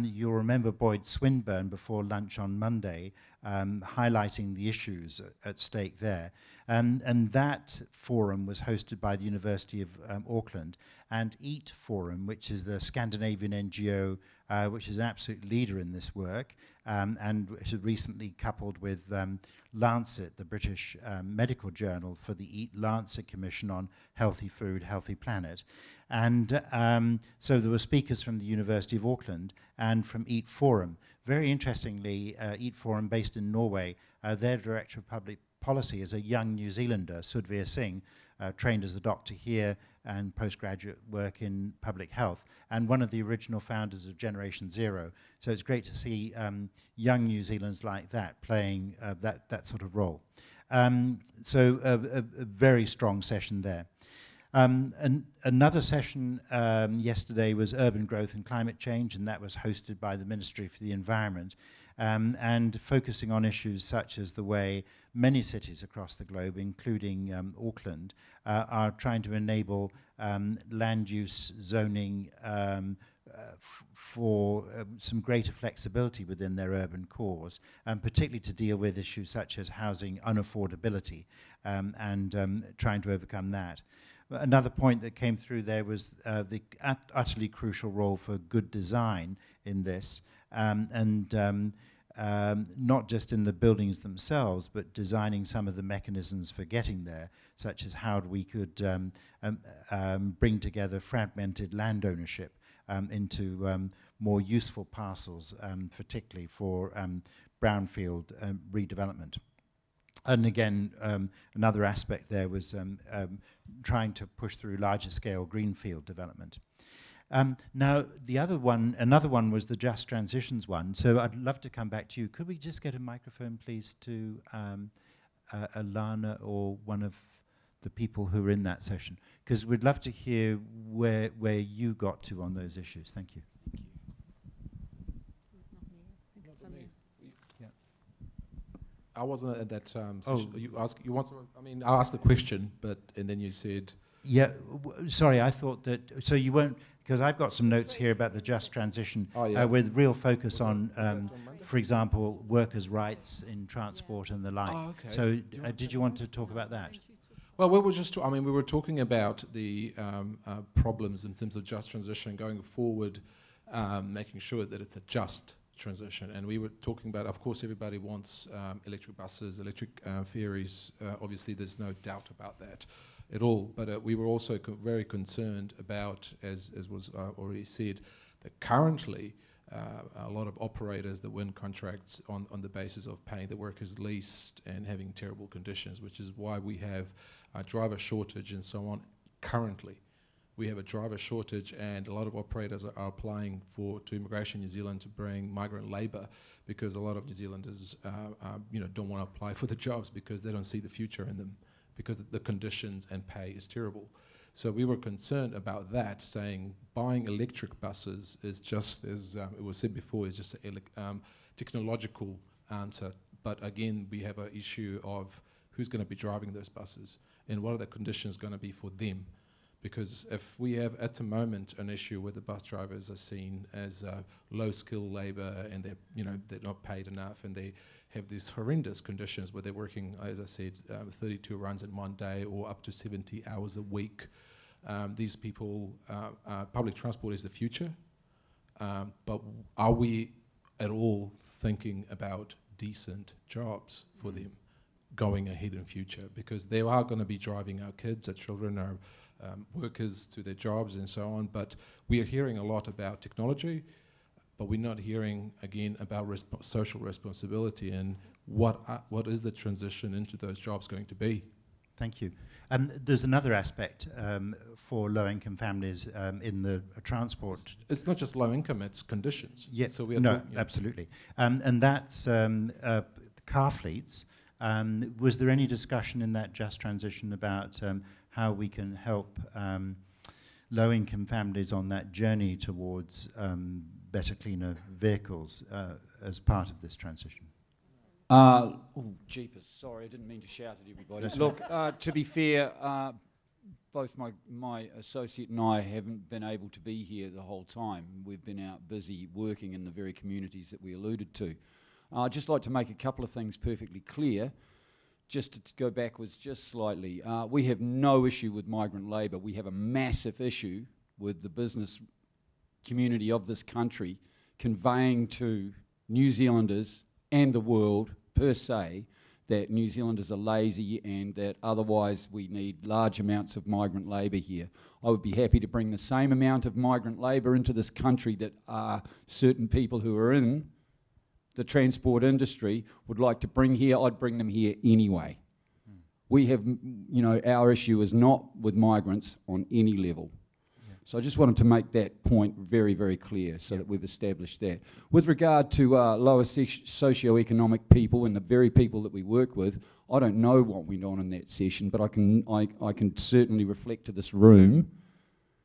A: You'll remember Boyd Swinburne before lunch on Monday highlighting the issues at stake there. And that forum was hosted by the University of Auckland, and EAT Forum, which is the Scandinavian NGO which is an absolute leader in this work, and which has recently coupled with Lancet, the British medical journal, for the EAT Lancet Commission on Healthy Food, Healthy Planet. And so there were speakers from the University of Auckland and from EAT Forum. Very interestingly, EAT Forum, based in Norway, their Director of Public Policy is a young New Zealander, Sudhir Singh, trained as a doctor here and postgraduate work in public health, and one of the original founders of Generation Zero. So it's great to see young New Zealanders like that playing that sort of role. So a very strong session there. Another session yesterday was Urban Growth and Climate Change, and that was hosted by the Ministry for the Environment, and focusing on issues such as the way many cities across the globe, including Auckland, are trying to enable land use zoning for some greater flexibility within their urban cores, particularly to deal with issues such as housing unaffordability, and trying to overcome that. Another point that came through there was the utterly crucial role for good design in this, not just in the buildings themselves, but designing some of the mechanisms for getting there, such as how we could bring together fragmented land ownership into more useful parcels, particularly for brownfield redevelopment. And again, another aspect there was trying to push through larger scale greenfield development. Now, another one was the Just Transitions one. So I'd love to come back to you. Could we just get a microphone, please, to Alana or one of the people who were in that session? Because we'd love to hear where you got to on those issues. Thank you.
L: I wasn't at that session. I asked a question, and then you said...
A: Yeah, sorry, I thought that... So you weren't... Because I've got some notes here about the Just Transition, with real focus on, for example, workers' rights in transport and the like. Oh, okay. So did you want to talk about that?
L: Well, we were just... we were talking about the problems in terms of just transition going forward, making sure that it's a just transition. And we were talking about, of course, everybody wants electric buses, electric ferries. Obviously, there's no doubt about that at all. But we were also very concerned about, as was already said, that currently a lot of operators that win contracts on the basis of paying the workers least and having terrible conditions, which is why we have a driver shortage and so on currently. we have a driver shortage, and a lot of operators are applying to Immigration New Zealand to bring migrant labour, because a lot of New Zealanders don't want to apply for the jobs because they don't see the future in them, because the conditions and pay is terrible. So we were concerned about that, saying buying electric buses is just, as it was said before, is just a technological answer. But again, we have an issue of who's going to be driving those buses and what are the conditions going to be for them. Because if we have at the moment an issue where the bus drivers are seen as low-skilled labour, and they're not paid enough, and they have these horrendous conditions where they're working, as I said, 32 runs in one day or up to 70 hours a week. These people, public transport is the future, but are we at all thinking about decent jobs for them going ahead in future? Because they are going to be driving our kids, our children, our workers to their jobs and so on, but we are hearing a lot about technology, but we're not hearing again about social responsibility and what is the transition into those jobs going to be.
A: Thank you. There's another aspect for low-income families in the transport.
L: It's not just low income; it's conditions.
A: Yes,
L: so we are
A: no, absolutely, and that's car fleets. Was there any discussion in that just transition about how we can help low-income families on that journey towards better, cleaner vehicles as part of this transition?
K: Oh, jeepers, sorry, I didn't mean to shout at everybody.
A: That's
K: Look, to be fair, both my associate and I haven't been able to be here the whole time. We've been out busy working in the very communities that we alluded to. I'd just like to make a couple of things perfectly clear. Just to go backwards just slightly, we have no issue with migrant labour. We have a massive issue with the business community of this country conveying to New Zealanders and the world per se that New Zealanders are lazy and that otherwise we need large amounts of migrant labour here. I would be happy to bring the same amount of migrant labour into this country that certain people who are in the transport industry would like to bring here. I'd bring them here anyway. We have, our issue is not with migrants on any level. So I just wanted to make that point very, very clear so that we've established that. With regard to lower socioeconomic people and the very people that we work with, I don't know what went on in that session, but I can certainly reflect to this room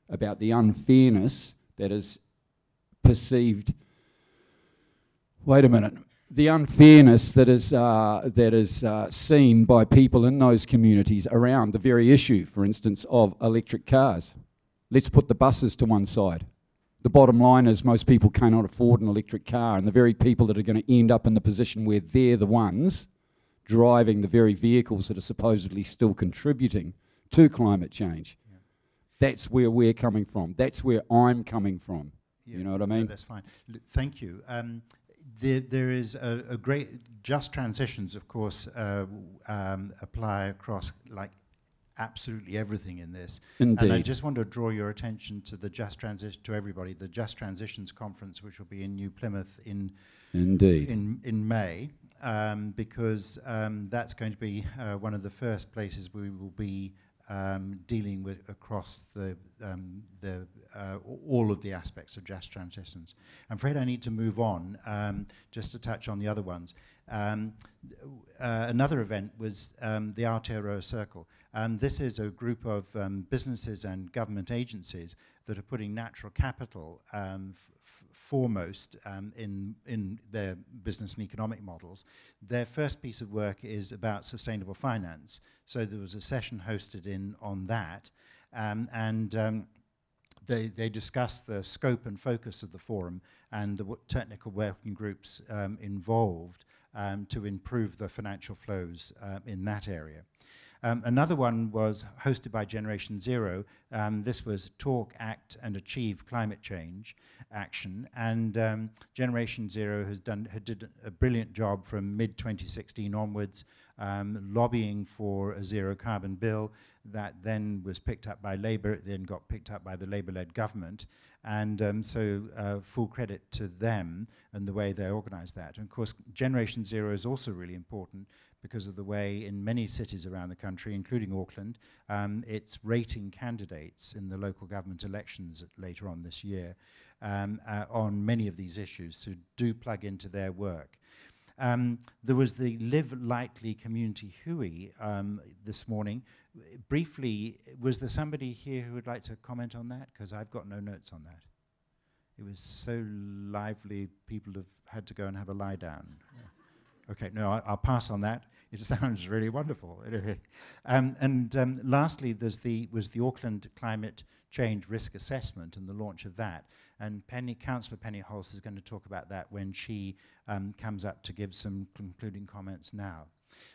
K: about the unfairness that is perceived. Wait a minute. The unfairness that is seen by people in those communities around the very issue, for instance, of electric cars. Let's put the buses to one side. The bottom line is most people cannot afford an electric car, and the very people that are going to end up in the position where they're the ones driving the very vehicles that are supposedly still contributing to climate change. Yeah. That's where we're coming from. That's where I'm coming from. Yeah, you know what I mean?
A: No, that's fine. Thank you. There is a great just transitions, of course, apply across absolutely everything in this.
K: Indeed.
A: And I just want to draw your attention to the Just Transition, to everybody, the Just Transitions Conference, which will be in New Plymouth in May, because that's going to be one of the first places we will be dealing with across all of the aspects of just transitions. I'm afraid I need to move on just to touch on the other ones. Another event was the Aotearoa Circle. This is a group of businesses and government agencies that are putting natural capital foremost in their business and economic models. Their first piece of work is about sustainable finance. So there was a session hosted on that, and they discussed the scope and focus of the forum and the technical working groups involved to improve the financial flows in that area. Another one was hosted by Generation Zero. This was Talk, Act and Achieve Climate Change Action, and Generation Zero did a brilliant job from mid-2016 onwards, lobbying for a zero carbon bill that then was picked up by Labour, it then got picked up by the Labour-led government, and so full credit to them and the way they organised that. And of course, Generation Zero is also really important because of the way in many cities around the country, including Auckland, it's rating candidates in the local government elections later on this year on many of these issues, so do plug into their work. There was the Live Lightly Community Hui this morning. Briefly, was there somebody here who would like to comment on that? Because I've got no notes on that. It was so lively, people have had to go and have a lie down. Yeah. Okay, no, I'll pass on that. It sounds really wonderful. Lastly, was the Auckland Climate Change Risk Assessment and the launch of that. And Councillor Penny Hulse is going to talk about that when she comes up to give some concluding comments now.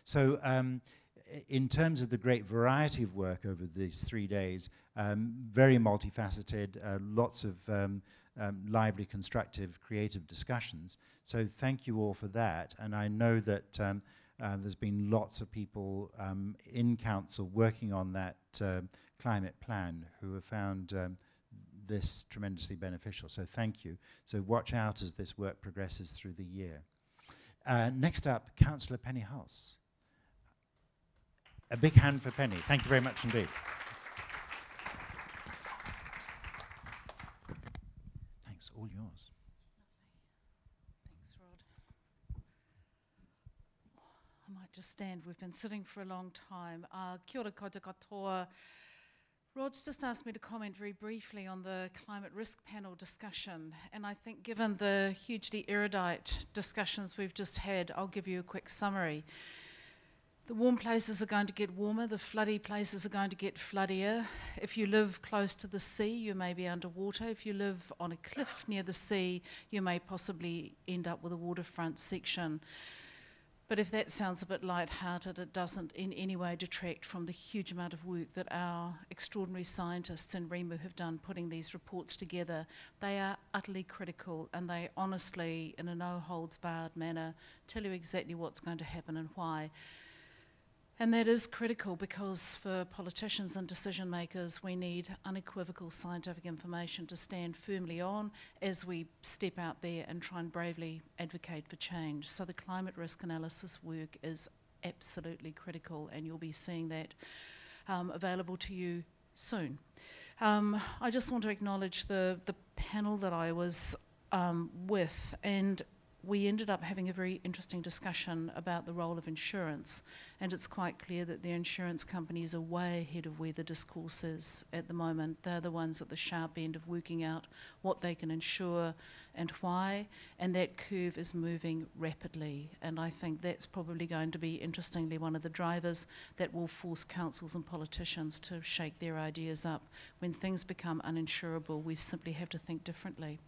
A: So in terms of the great variety of work over these 3 days, very multifaceted, lots of lively, constructive, creative discussions. So thank you all for that. And I know that there's been lots of people in council working on that climate plan who have found this tremendously beneficial. So thank you. So watch out as this work progresses through the year. Next up, Councillor Penny Hulse. A big hand for Penny. Thank you very much indeed. Thanks, all yours.
S: Thanks, Rod. I might just stand. We've been sitting for a long time. Kia ora koutou katoa. Rod's just asked me to comment very briefly on the climate risk panel discussion, and I think given the hugely erudite discussions we've just had, I'll give you a quick summary. The warm places are going to get warmer, the floody places are going to get floodier. If you live close to the sea, you may be underwater. If you live on a cliff near the sea, you may possibly end up with a waterfront section. But if that sounds a bit light-hearted, it doesn't in any way detract from the huge amount of work that our extraordinary scientists in REMU have done putting these reports together. They are utterly critical, and they honestly, in a no-holds-barred manner, tell you exactly what's going to happen and why. And that is critical because for politicians and decision makers, we need unequivocal scientific information to stand firmly on as we step out there and try and bravely advocate for change. So the climate risk analysis work is absolutely critical, and you'll be seeing that available to you soon. I just want to acknowledge the panel that I was with, and we ended up having a very interesting discussion about the role of insurance, and it's quite clear that the insurance companies are way ahead of where the discourse is at the moment. They're the ones at the sharp end of working out what they can insure and why, and that curve is moving rapidly, and I think that's probably going to be, interestingly, one of the drivers that will force councils and politicians to shake their ideas up. When things become uninsurable, we simply have to think differently.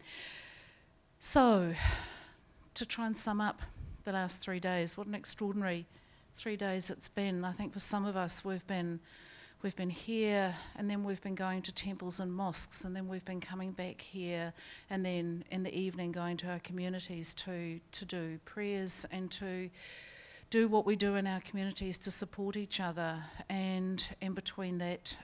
S: So, to try and sum up the last 3 days, what an extraordinary 3 days it's been. I think for some of us, we've been here, and then we've been going to temples and mosques, and then we've been coming back here, and then in the evening going to our communities to do prayers and to do what we do in our communities to support each other. And in between that,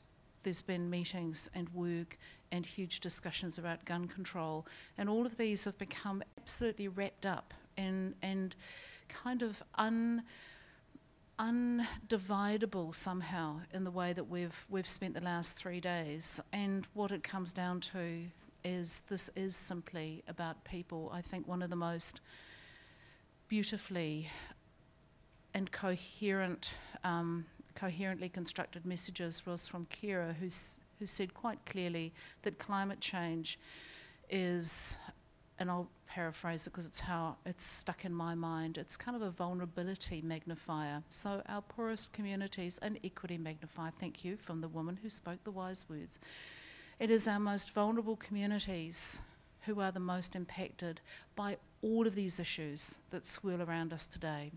S: there's been meetings and work and huge discussions about gun control, and all of these have become absolutely wrapped up and kind of undividable somehow in the way that we've spent the last 3 days. And what it comes down to is this is simply about people. I think one of the most beautifully and coherently constructed messages was from Kira, who said quite clearly that climate change is, and I'll paraphrase it because it's how it's stuck in my mind, it's kind of a vulnerability magnifier. So our poorest communities, an equity magnifier, thank you, from the woman who spoke the wise words. It is our most vulnerable communities who are the most impacted by all of these issues that swirl around us today.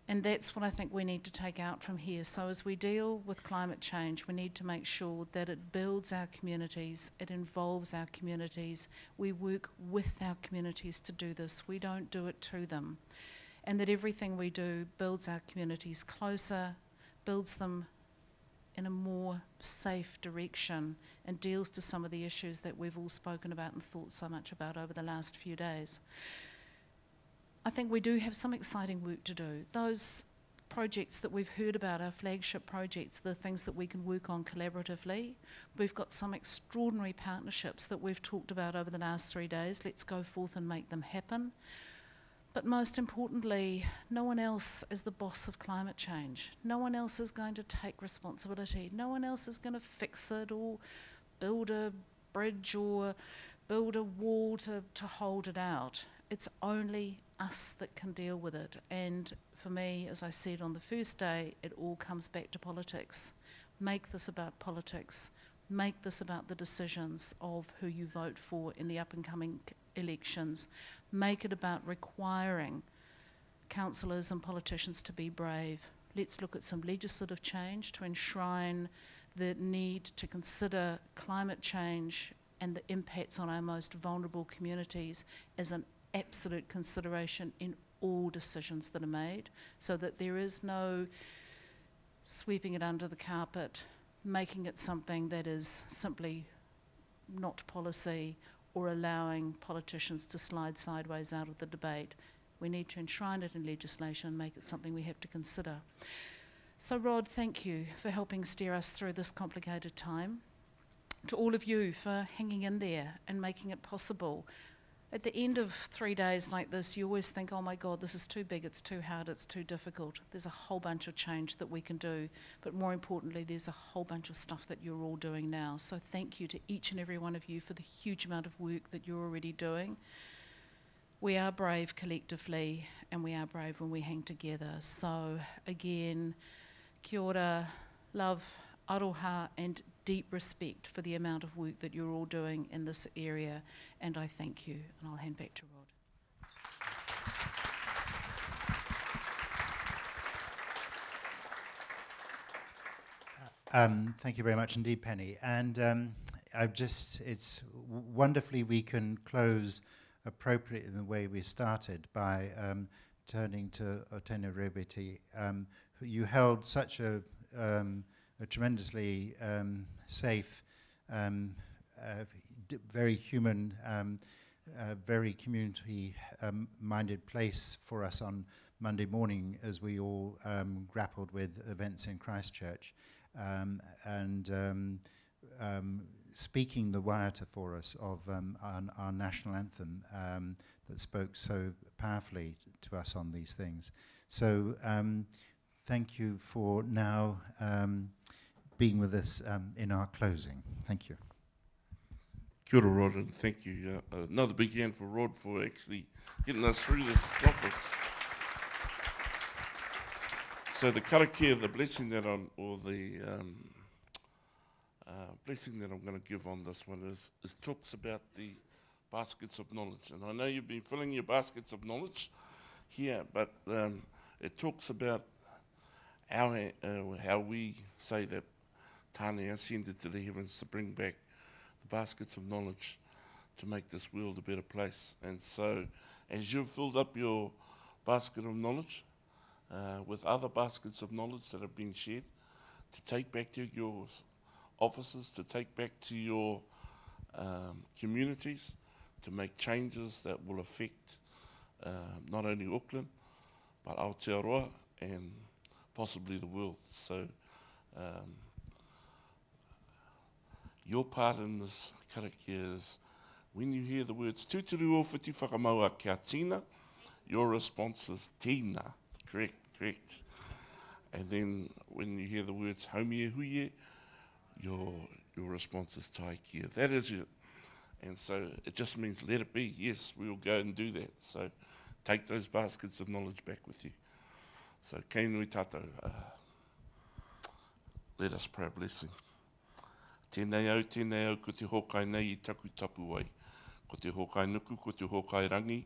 S: And that's what I think we need to take out from here. So as we deal with climate change, we need to make sure that it builds our communities, it involves our communities, we work with our communities to do this, we don't do it to them. And that everything we do builds our communities closer, builds them in a more safe direction, and deals to some of the issues that we've all spoken about and thought so much about over the last few days. I think we do have some exciting work to do. Those projects that we've heard about, our flagship projects, the things that we can work on collaboratively. We've got some extraordinary partnerships that we've talked about over the last 3 days. Let's go forth and make them happen. But most importantly, no one else is the boss of climate change. No one else is going to take responsibility. No one else is going to fix it or build a bridge or build a wall to hold it out. It's only us that can deal with it. And for me, as I said on the first day, it all comes back to politics. Make this about politics. Make this about the decisions of who you vote for in the up-and-coming elections. Make it about requiring councillors and politicians to be brave. Let's look at some legislative change to enshrine the need to consider climate change and the impacts on our most vulnerable communities as an absolute consideration in all decisions that are made, so that there is no sweeping it under the carpet, making it something that is simply not policy, or allowing politicians to slide sideways out of the debate. We need to enshrine it in legislation and make it something we have to consider. So Rod, thank you for helping steer us through this complicated time. To all of you for hanging in there and making it possible. At the end of 3 days like this, you always think, oh my God, this is too big, it's too hard, it's too difficult. There's a whole bunch of change that we can do, but more importantly, there's a whole bunch of stuff that you're all doing now. So thank you to each and every one of you for the huge amount of work that you're already doing. We are brave collectively, and we are brave when we hang together. So again, kia ora, love, aroha, and deep respect for the amount of work that you're all doing in this area, and I thank you, and I'll hand back to Rod.
A: Thank you very much indeed, Penny. And it's wonderfully we can close appropriately in the way we started by turning to Otene Rebeti. You held such a tremendously safe, very human, very community-minded place for us on Monday morning as we all grappled with events in Christchurch, and speaking the waiata for us of our national anthem that spoke so powerfully to us on these things. So thank you for now being with us in our closing. Thank you.
T: Kia ora, Rod, and thank you. Another big hand for Rod for actually getting us through this conference. So the karakia, the blessing that I'm, or the blessing that I'm going to give on this one is talks about the baskets of knowledge. And I know you've been filling your baskets of knowledge here, but it talks about how we say that Tāne ascended to the heavens to bring back the baskets of knowledge to make this world a better place. And so as you've filled up your basket of knowledge with other baskets of knowledge that have been shared, to take back to your offices, to take back to your communities, to make changes that will affect not only Auckland, but Aotearoa and possibly the world. So your part in this karakia is when you hear the words tūturu o whiti whakamaua kia tina, your response is tina, correct. And then when you hear the words haumie huie, your response is tai kia. That is it. And so it just means let it be. Yes, we will go and do that. So take those baskets of knowledge back with you. So kei nui tātou, let us pray a blessing. Tēnei au, ko te hokai nei I taku tapu ai. Ko te hokai nuku, ko te hokai rangi,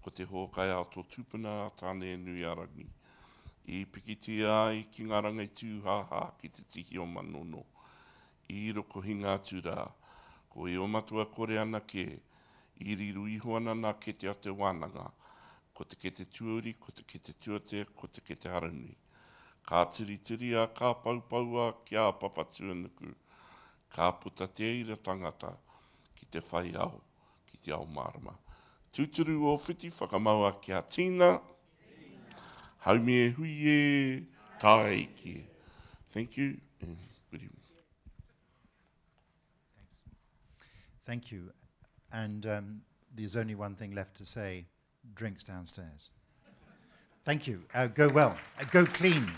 T: ko te hokai ato tūpuna a tāne nui a rangi. I piki ai ki ngā rangai tūhaha ki te tihi o manono. I roko hinga atu rā, ko I o matua kore ana ke, I riru iho ana nā kete a te wānanga, ko te kete tuuri, ko te kete tuatea, ko te kete haranui. Ka tiri a, ka paupau a, kia papa tuanuku. Ka puta te ira tangata ki te whai ao, ki te ao marama. Tūturu o whiti whakamaua kia tīna. Haume e hui e tae ki. Thank you and good evening.
A: Thanks. Thank you. And there's only one thing left to say, drinks downstairs. Thank you. Go well. Go clean.